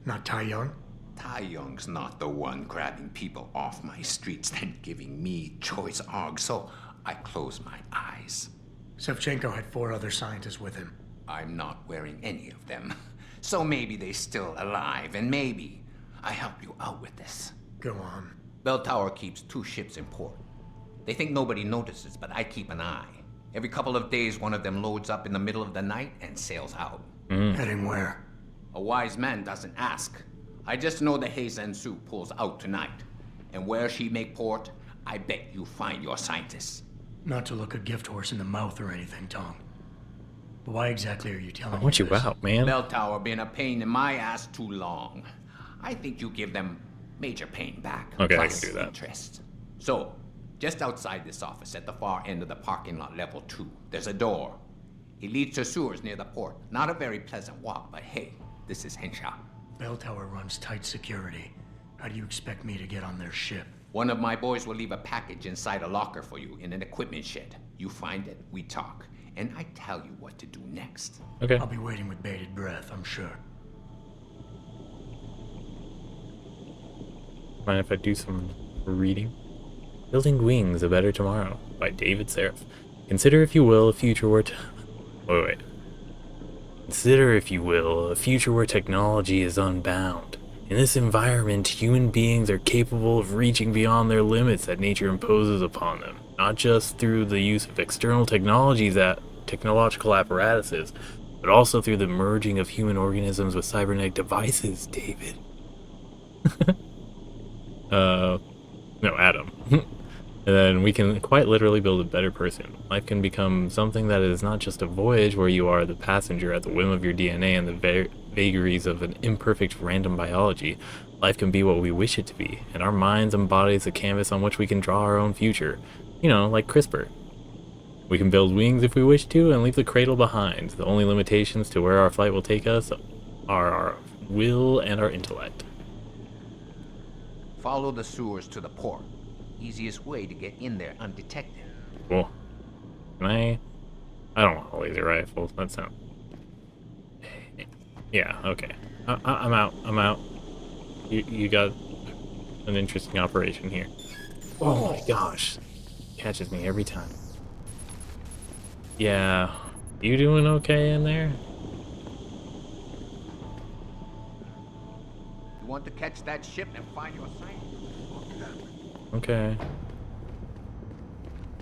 Not Tai Young? Tai Young's not the one grabbing people off my streets then giving me choice arg, so I close my eyes. Sevchenko had 4 other scientists with him. I'm not wearing any of them. So maybe they're still alive, and maybe I help you out with this. Go on. Bell Tower keeps 2 ships in port. They think nobody notices, but I keep an eye. Every couple of days, one of them loads up in the middle of the night and sails out. Heading where? A wise man doesn't ask. I just know the Heizen Su pulls out tonight. And where she make port, I bet you find your scientists. Not to look a gift horse in the mouth or anything, Tom. But why exactly are you telling me I want you this? out, man. Bell Tower been a pain in my ass too long. I think you give them major pain back. Okay, plus I can do that. Interest. So, just outside this office, at the far end of the parking lot, level 2, there's a door. It leads to sewers near the port. Not a very pleasant walk, but hey, this is Henshaw. Bell Tower runs tight security. How do you expect me to get on their ship? One of my boys will leave a package inside a locker for you in an equipment shed. You find it, we talk, and I tell you what to do next. Okay. I'll be waiting with bated breath, I'm sure. Mind if I do some reading? Building Wings, A Better Tomorrow by David Seraph. Consider, if you will, a future where... Wait. Consider, if you will, a future where technology is unbound. In this environment, human beings are capable of reaching beyond their limits that nature imposes upon them, not just through the use of external technological apparatuses, but also through the merging of human organisms with cybernetic devices, David. No, Adam. And then we can quite literally build a better person. Life can become something that is not just a voyage where you are the passenger at the whim of your DNA and the vagaries of an imperfect random biology. Life can be what we wish it to be, and our minds and bodies a canvas on which we can draw our own future. You know, like CRISPR. We can build wings if we wish to and leave the cradle behind. The only limitations to where our flight will take us are our will and our intellect. Follow the sewers to the port. Easiest way to get in there undetected. Cool. Can I don't want a laser rifle. That sounds... Yeah, okay. I'm out. I'm out. You got an interesting operation here. Oh my gosh. Catches me every time. Yeah. You doing okay in there? You want to catch that ship and find your science? Okay.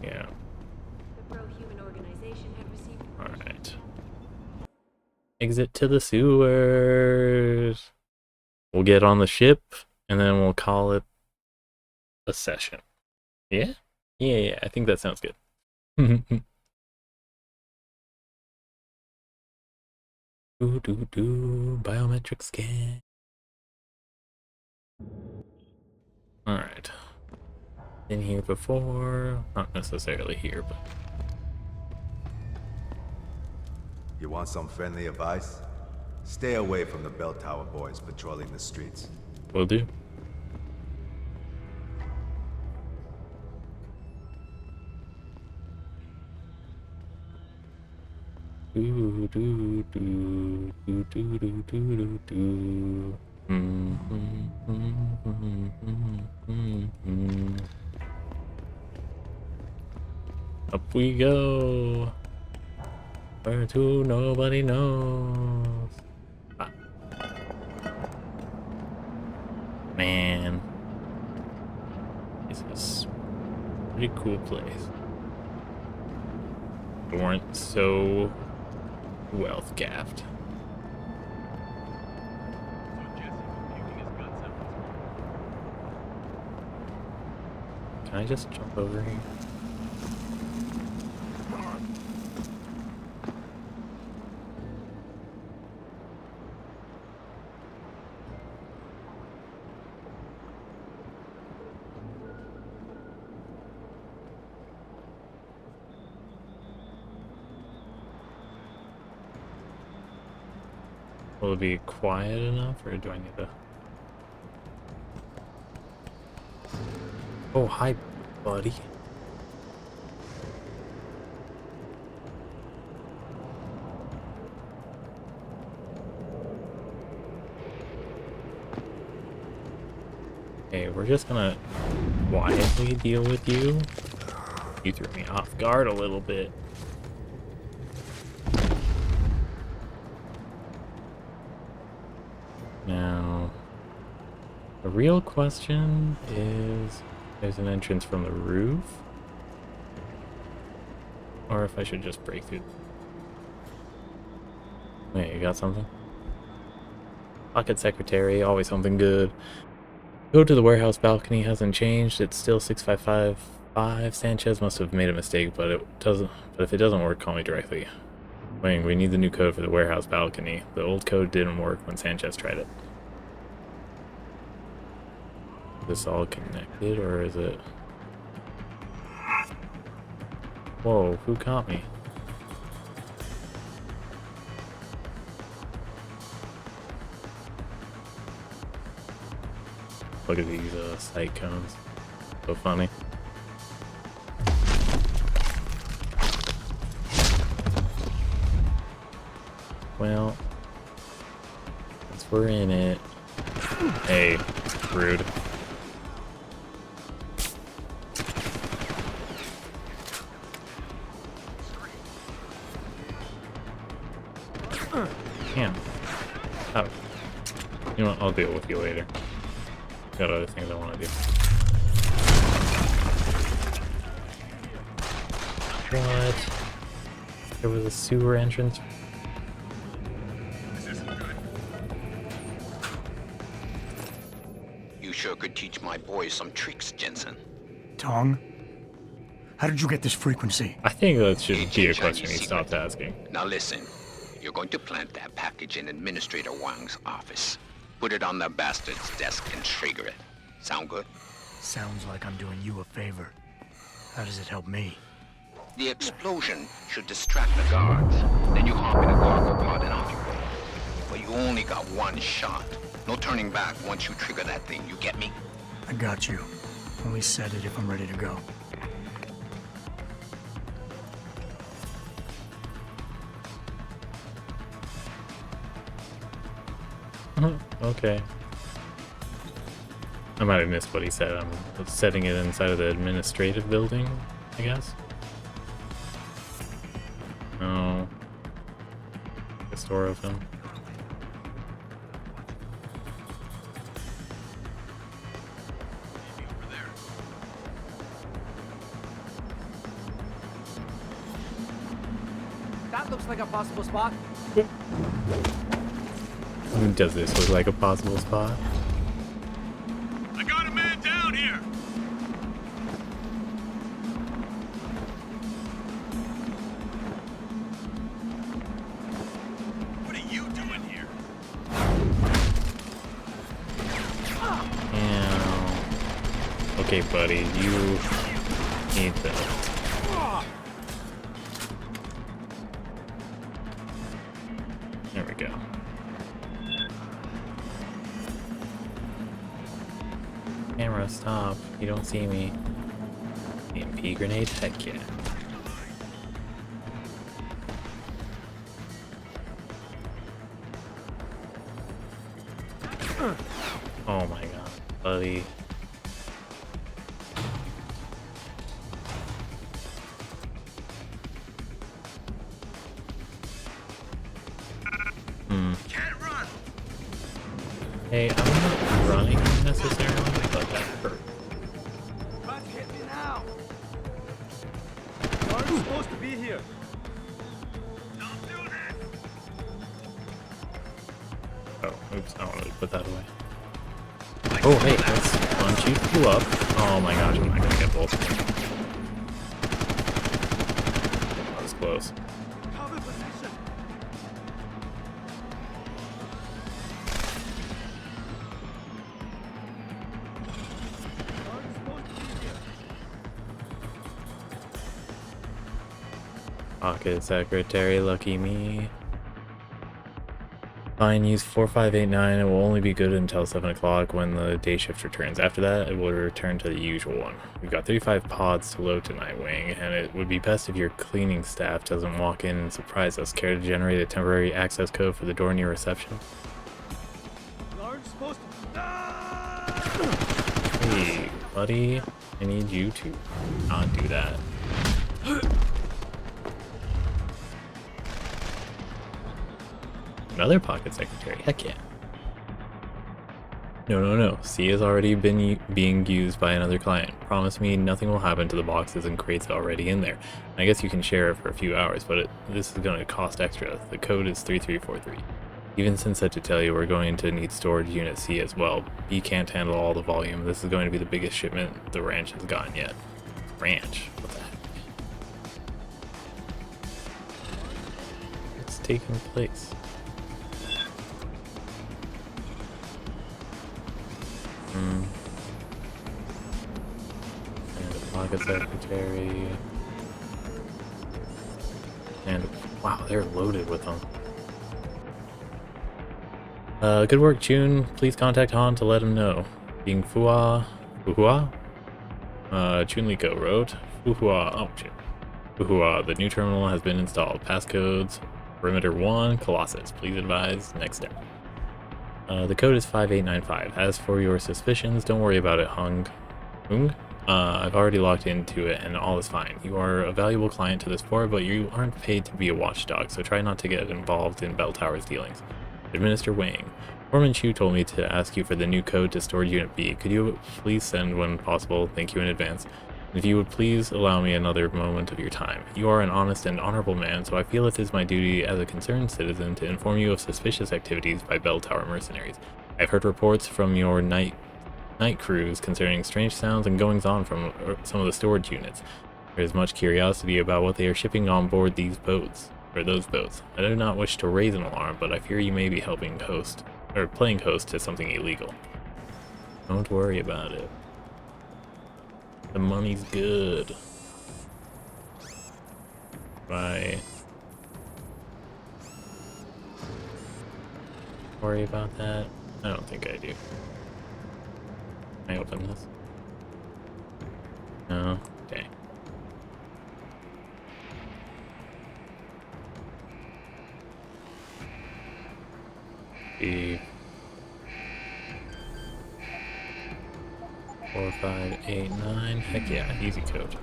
Yeah. The pro-human organization had received... Alright. Exit to the sewers. We'll get on the ship, and then we'll call it a session. Yeah? Yeah, I think that sounds good. Biometric scan. Alright. Been here before. Not necessarily here, but... You want some friendly advice? Stay away from the Bell Tower boys patrolling the streets. Will do. Up we go. Where to nobody knows. Ah. Man. This is a pretty cool place. They weren't so wealth gaffed. Can I just jump over here? Will it be quiet enough, or do I need to... Oh, hi, buddy. Okay, we're just gonna quietly deal with you. You threw me off guard a little bit. Now, the real question is, there's an entrance from the roof, or if I should just break through. Wait, you got something? Pocket secretary, always something good. Go to the warehouse balcony, hasn't changed. It's still 6555. Sanchez must have made a mistake, but it doesn't. But if it doesn't work, call me directly. Wait, we need the new code for the warehouse balcony. The old code didn't work when Sanchez tried it. Is this all connected, or is it... Whoa, who caught me? Look at these sight cones. So funny. Well, since we're in it... Hey, rude. Damn. Oh. You know what? I'll deal with you later. Got other things I want to do. What? There was a sewer entrance. You sure could teach my boys some tricks, Jensen. Tong? How did you get this frequency? I think that should be a question he stopped asking. Now listen, you're going to plant that package in Administrator Wang's office. Put it on the bastard's desk and trigger it. Sound good? Sounds like I'm doing you a favor. How does it help me? The explosion should distract the guards. Then you hop in a cargo pod and off you go. But you only got one shot. No turning back once you trigger that thing, you get me? I got you. Only set it if I'm ready to go. Okay. I might have missed what he said. I'm setting it inside of the administrative building, I guess. No. The store open. That looks like a possible spot. Does this look like a possible spot? I got a man down here. What are you doing here? Yeah. Okay, buddy, you need to... There we go. Camera, stop. You don't see me. EMP grenade? Heck yeah. Oh my god, buddy. Hey, I'm not running necessarily, but that hurt. Let's hit me now. Aren't you supposed to be here? Don't do this. Oh, oops, I wanted to put that away. Oh, hey, let's punch you two up. Oh my gosh, I'm not gonna get both of them. That was close. Cover position. Pocket secretary, lucky me. Fine, use 4589. It will only be good until 7 o'clock when the day shift returns. After that, it will return to the usual one. We've got 35 pods to load tonight, Wing, and it would be best if your cleaning staff doesn't walk in and surprise us. Care to generate a temporary access code for the door near reception? Aren't supposed to. Hey, buddy, I need you to not do that. Another pocket secretary, heck yeah. No. C has already been being used by another client. Promise me nothing will happen to the boxes and crates already in there. I guess you can share it for a few hours, but this is going to cost extra. The code is 3343. Even since I had to tell you we're going to need storage unit C as well. B can't handle all the volume. This is going to be the biggest shipment the ranch has gotten yet. Ranch? What the heck? What's taking place? And a pocket secretary. And wow, they're loaded with them. Good work, June. Please contact Han to let him know. Being Fuhua? Chunliko wrote. Fuhua, the new terminal has been installed. Passcodes, perimeter 1, Colossus. Please advise, next step. The code is 5895. As for your suspicions, don't worry about it, Hung. I've already logged into it and all is fine. You are a valuable client to this port, but you aren't paid to be a watchdog, so try not to get involved in Bell Tower's dealings. Administrator Wang. Foreman Chu told me to ask you for the new code to storage unit B. Could you please send when possible? Thank you in advance. If you would please allow me another moment of your time. You are an honest and honorable man, so I feel it is my duty as a concerned citizen to inform you of suspicious activities by Bell Tower mercenaries. I've heard reports from your night crews concerning strange sounds and goings-on from some of the storage units. There is much curiosity about what they are shipping on board these boats, or those boats. I do not wish to raise an alarm, but I fear you may be playing host to something illegal. Don't worry about it. The money's good. Right. Worry about that? I don't think I do. Can I open this? No? Okay. B 4589. Heck yeah, easy code.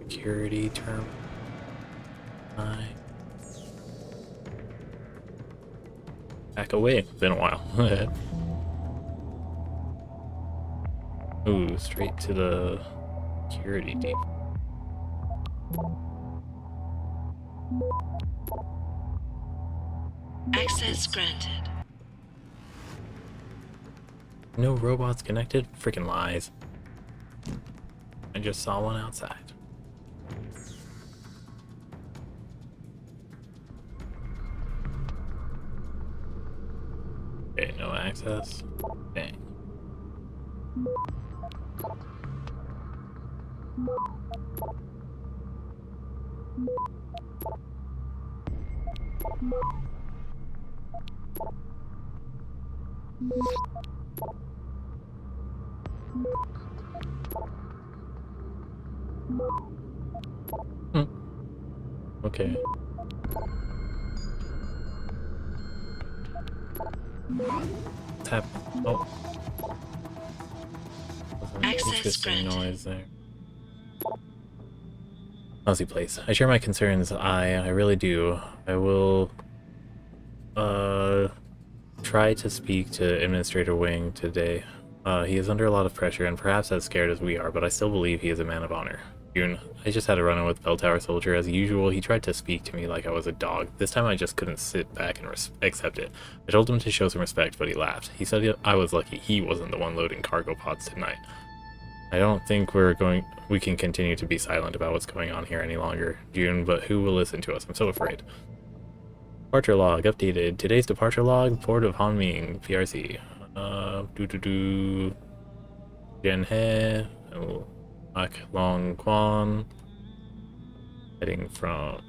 Security term. Back away. Been a while. Ooh, straight to the security deep. Access granted. No robots connected? Freaking lies. I just saw one outside. Okay, no access. Dang. Okay. Tap. Oh. Interesting noise there. Lousy place. I share my concerns. I really do. I will try to speak to Administrator Wang today. He is under a lot of pressure and perhaps as scared as we are, but I still believe he is a man of honor. June, I just had a run-in with Bell Tower Soldier. As usual, he tried to speak to me like I was a dog. This time I just couldn't sit back and accept it. I told him to show some respect, but he laughed. He said I was lucky he wasn't the one loading cargo pods tonight. I don't think we can continue to be silent about what's going on here any longer, June, but who will listen to us? I'm so afraid. Departure log updated. Today's departure log, Port of Hanming, PRC. Genhe, Ak Long Quan, heading from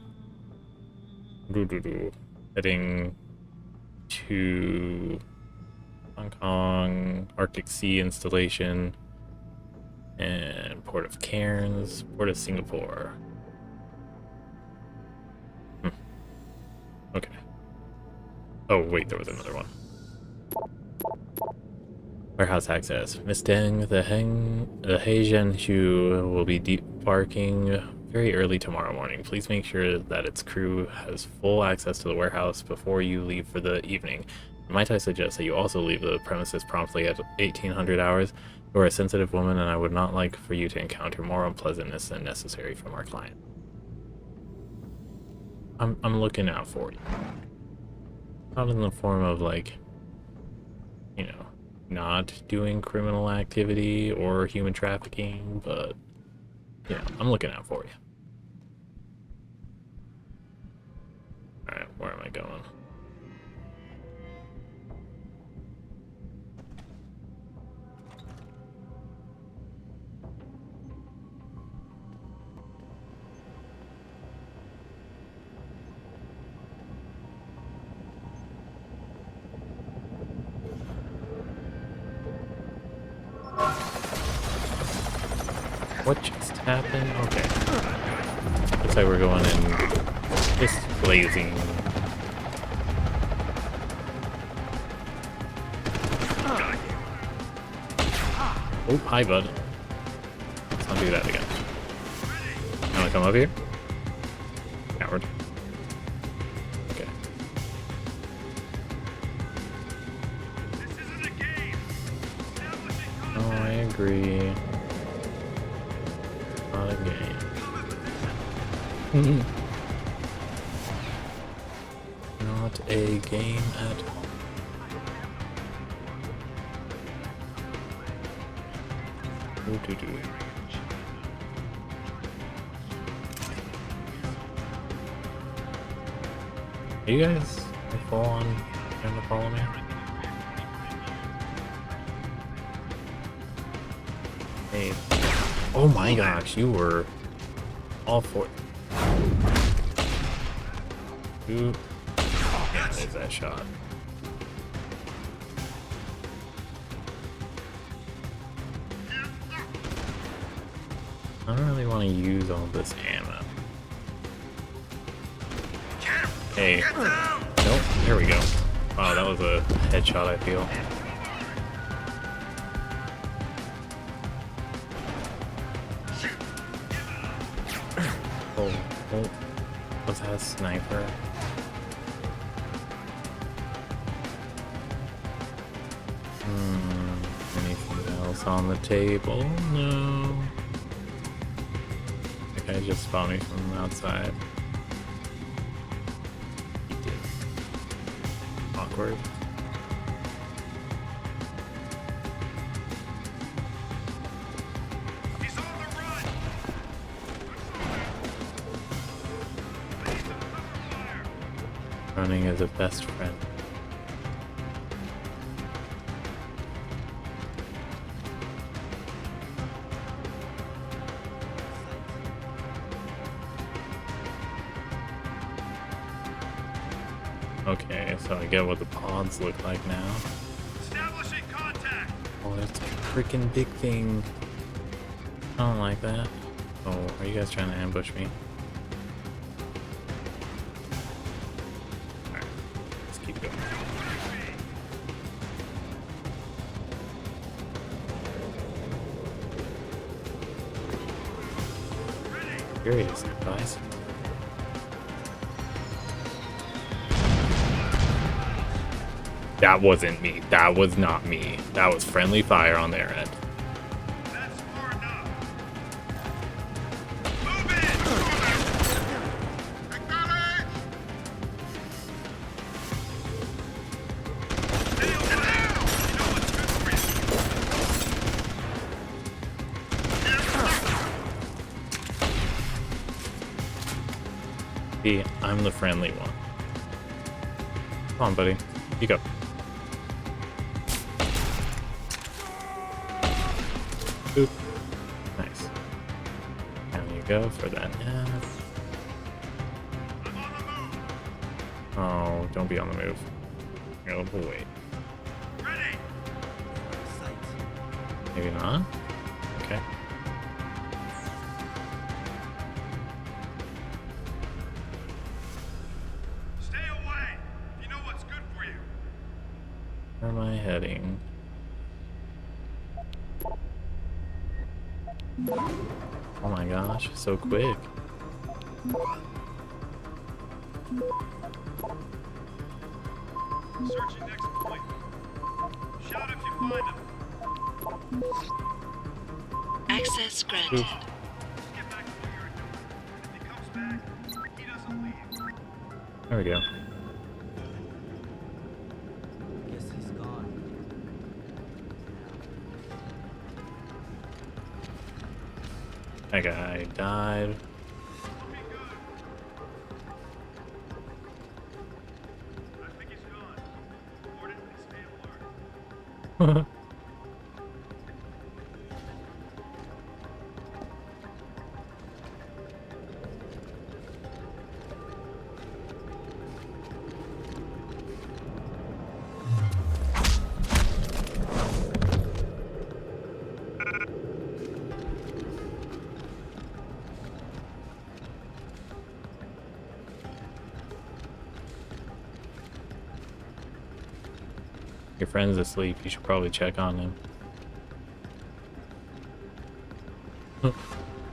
Heading to Hong Kong, Arctic Sea installation, and Port of Cairns, Port of Singapore. Okay. Oh, wait, there was another one. Warehouse access. Miss Deng, the Heizhen Shu will be debarking very early tomorrow morning. Please make sure that its crew has full access to the warehouse before you leave for the evening. Might I suggest that you also leave the premises promptly at 1800 hours? You are a sensitive woman, and I would not like for you to encounter more unpleasantness than necessary from our client. I'm looking out for you. Not in the form of, like, you know, not doing criminal activity or human trafficking, but, yeah, I'm looking out for you. Alright, where am I going? What just happened? Okay. Looks like we're going in fist blazing. Oh, hi, bud. Let's not do that again. You wanna come up here? Coward. Okay. Oh, I agree. Not a game. Not a game at all. Are you guys full on trying to follow me? Hey. Oh my gosh, you were all for it. Who handles that shot? I don't really want to use all this ammo. Hey. Nope, there we go. Wow, that was a headshot, I feel. Oh, was that a sniper? Anything else on the table? No. That guy just spotted me from outside. He did. Awkward. Running as a best friend. Okay, so I get what the pods look like now. Establishing contact. Oh, that's a freaking big thing. I don't like that. Oh, are you guys trying to ambush me? Alright, let's keep going. Curious, guys. That wasn't me. That was not me. That was friendly fire on their end. That's far enough. See, I'm the friendly one. Come on, buddy. You go. Boop. Nice. Down you go for that. Oh, don't be on the move. Oh boy. Ready! Maybe not? Okay. Stay away! You know what's good for you. Where am I heading? Oh my gosh, so quick. Searching next point. Shout if you find him. Access granted. Get back to what you're doing. If he comes back, he doesn't leave. There we go. Guess he's gone. That guy died. I think he's gone. Report it and stay alert. Your friend's asleep. You should probably check on him.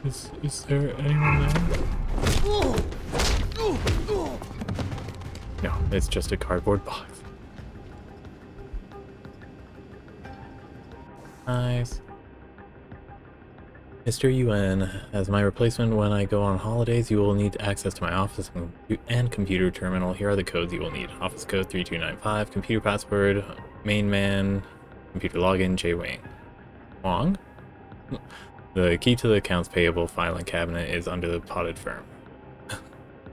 Is there anyone there? No, it's just a cardboard box. Nice. Mr. UN, as my replacement when I go on holidays, you will need access to my office and computer terminal. Here are the codes you will need. Office code 3295, computer password, main man, computer login, J Wang. Wong? The key to the accounts payable filing cabinet is under the potted firm.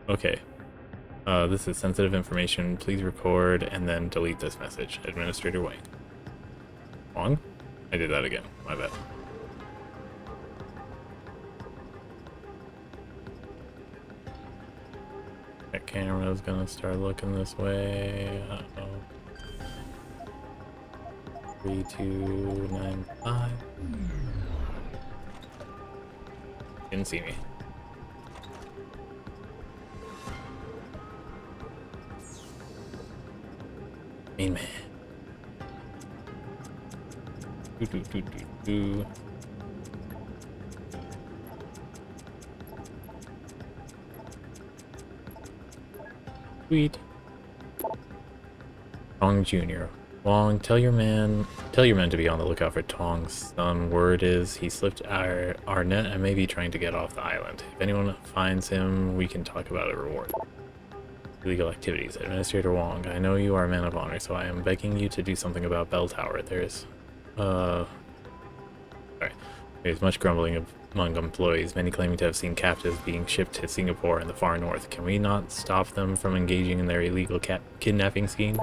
Okay. This is sensitive information. Please record and then delete this message. Administrator Wang. Wong? I did that again. My bad. That camera's gonna start looking this way. Uh-oh. 3295. Didn't see me. Main man. Do do do do do. Sweet. Tong Jr. Wong, tell your men to be on the lookout for Tong's son. Word is he slipped our net and may be trying to get off the island. If anyone finds him, we can talk about a reward. Illegal activities. Administrator Wong, I know you are a man of honor, so I am begging you to do something about Bell Tower. There's much grumbling among employees, many claiming to have seen captives being shipped to Singapore and the far north. Can we not stop them from engaging in their illegal kidnapping schemes?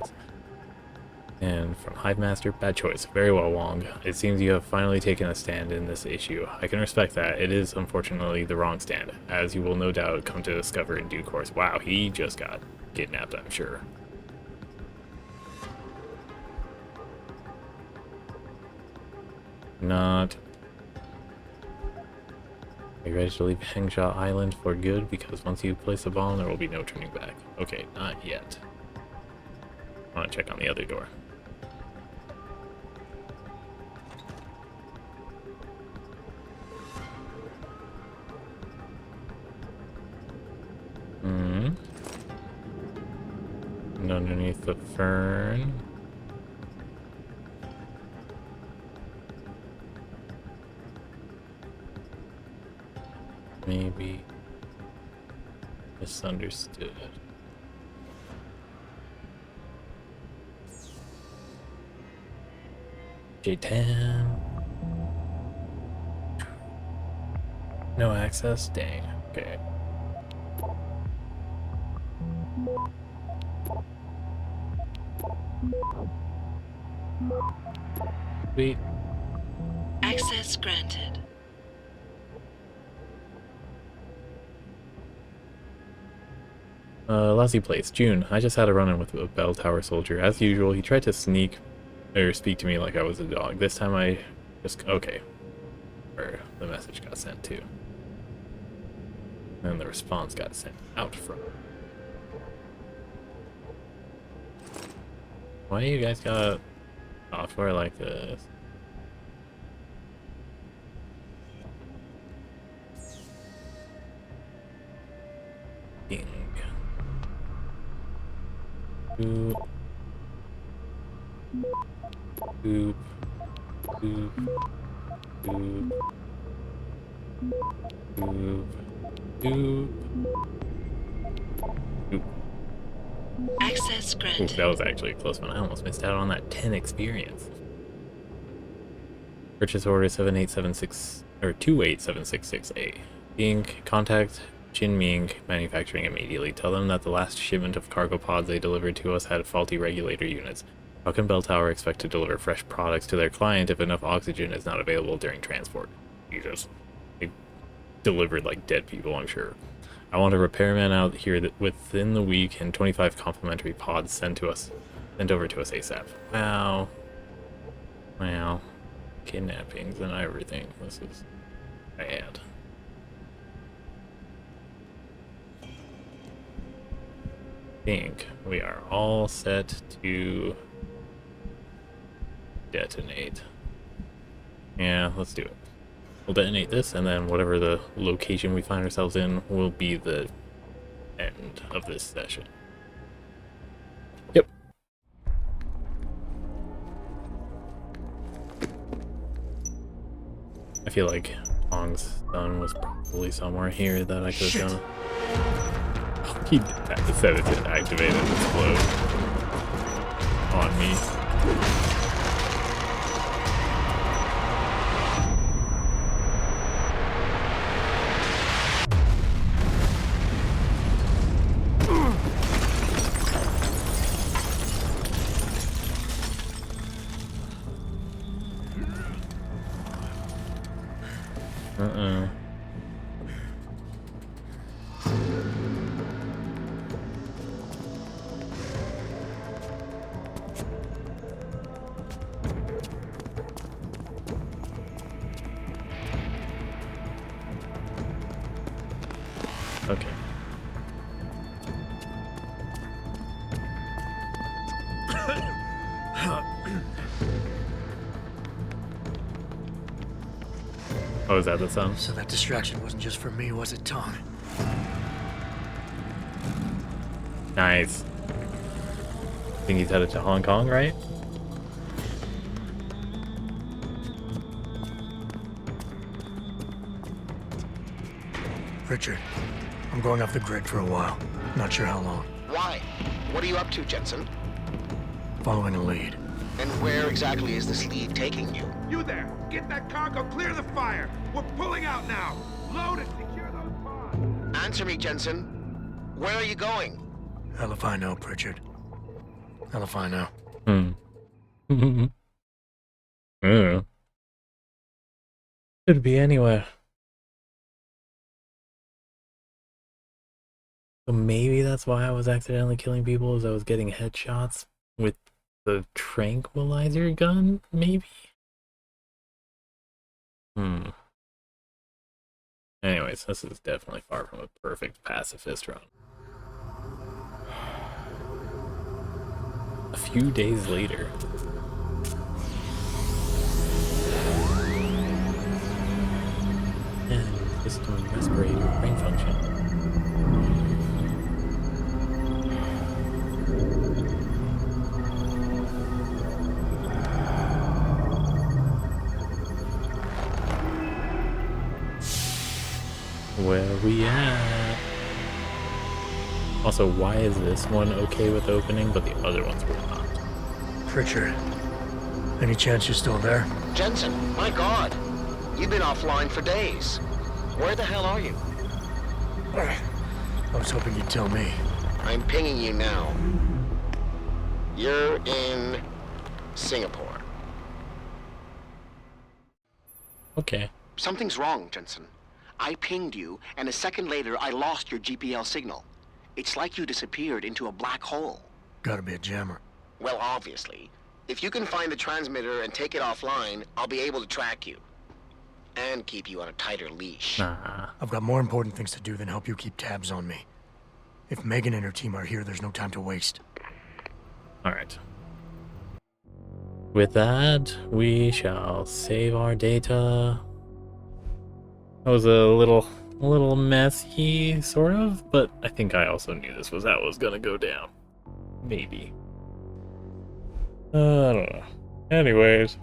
And from Hive Master, bad choice. Very well, Wong. It seems you have finally taken a stand in this issue. I can respect that. It is unfortunately the wrong stand, as you will no doubt come to discover in due course. Wow, he just got kidnapped, I'm sure. Not. Are you ready to leave Hengsha Island for good? Because once you place the bomb, there will be no turning back. Okay, not yet. I want to check on the other door. And underneath the fern. Maybe misunderstood. J10. No access? Dang. Okay. Sweet. Access granted. Lousy place. June. I just had a run-in with a bell tower soldier. As usual, he tried to sneak or speak to me like I was a dog. This time I just... Okay. Or the message got sent to. And the response got sent out from. Why you guys got software like this? Bing. Boop. Boop. Boop. Boop. Boop. Boop. Boop. Access granted. Ooh, that was actually a close one. I almost missed out on that 10 experience. Purchase order 7876 or 28766A. Being contact Jinming Manufacturing immediately. Tell them that the last shipment of cargo pods they delivered to us had faulty regulator units. How can Bell Tower expect to deliver fresh products to their client if enough oxygen is not available during transport? Jesus. They delivered like dead people, I'm sure. I want a repairman out here that within the week and 25 complimentary pods sent over to us ASAP. Wow. Wow. Kidnappings and everything. This is bad. I think we are all set to detonate. Yeah, let's do it. We'll detonate this, and then whatever the location we find ourselves in will be the end of this session. Yep. I feel like Hong's son was probably somewhere here that I could have gone. Oh, he said it to activate and explode on me. Okay. Oh, is that the sound? So that distraction wasn't just for me, was it, Tong? Nice. Think he's headed to Hong Kong, right? Richard, I'm going off the grid for a while. Not sure how long. Why? What are you up to, Jensen? Following a lead. And where exactly is this lead taking you? You there! Get that cargo, clear the fire! We're pulling out now! Load and secure those pods! Answer me, Jensen. Where are you going? Hell if I know, Pritchard. Hell if I know. Could be anywhere. So maybe that's why I was accidentally killing people, as I was getting headshots with the tranquilizer gun, maybe? Anyways, this is definitely far from a perfect pacifist run. A few days later. And system respirator brain function. Where we at? Also, why is this one okay with opening, but the other ones were not? Pritchard, any chance you're still there? Jensen, my God. You've been offline for days. Where the hell are you? I was hoping you'd tell me. I'm pinging you now. You're in Singapore. Okay. Something's wrong, Jensen. I pinged you, and a second later I lost your GPL signal. It's like you disappeared into a black hole. Gotta be a jammer. Well, obviously. If you can find the transmitter and take it offline, I'll be able to track you. And keep you on a tighter leash. Nah. I've got more important things to do than help you keep tabs on me. If Megan and her team are here, there's no time to waste. Alright. With that, we shall save our data. That was a little messy, sort of, but I think I also knew this was how it was gonna go down. Maybe. I don't know. Anyways.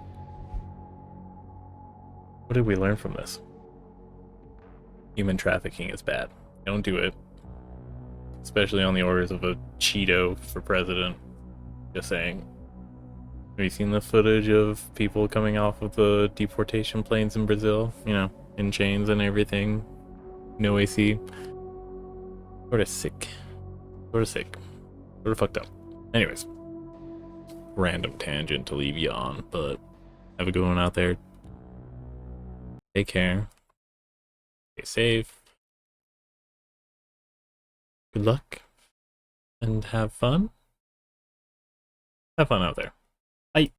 What did we learn from this? Human trafficking is bad. Don't do it. Especially on the orders of a Cheeto for president. Just saying. Have you seen the footage of people coming off of the deportation planes in Brazil? You know, in chains and everything. No AC. Sort of sick. Sort of fucked up. Anyways. Random tangent to leave you on, but have a good one out there. Take care. Stay safe. Good luck. And have fun. Have fun out there. Bye.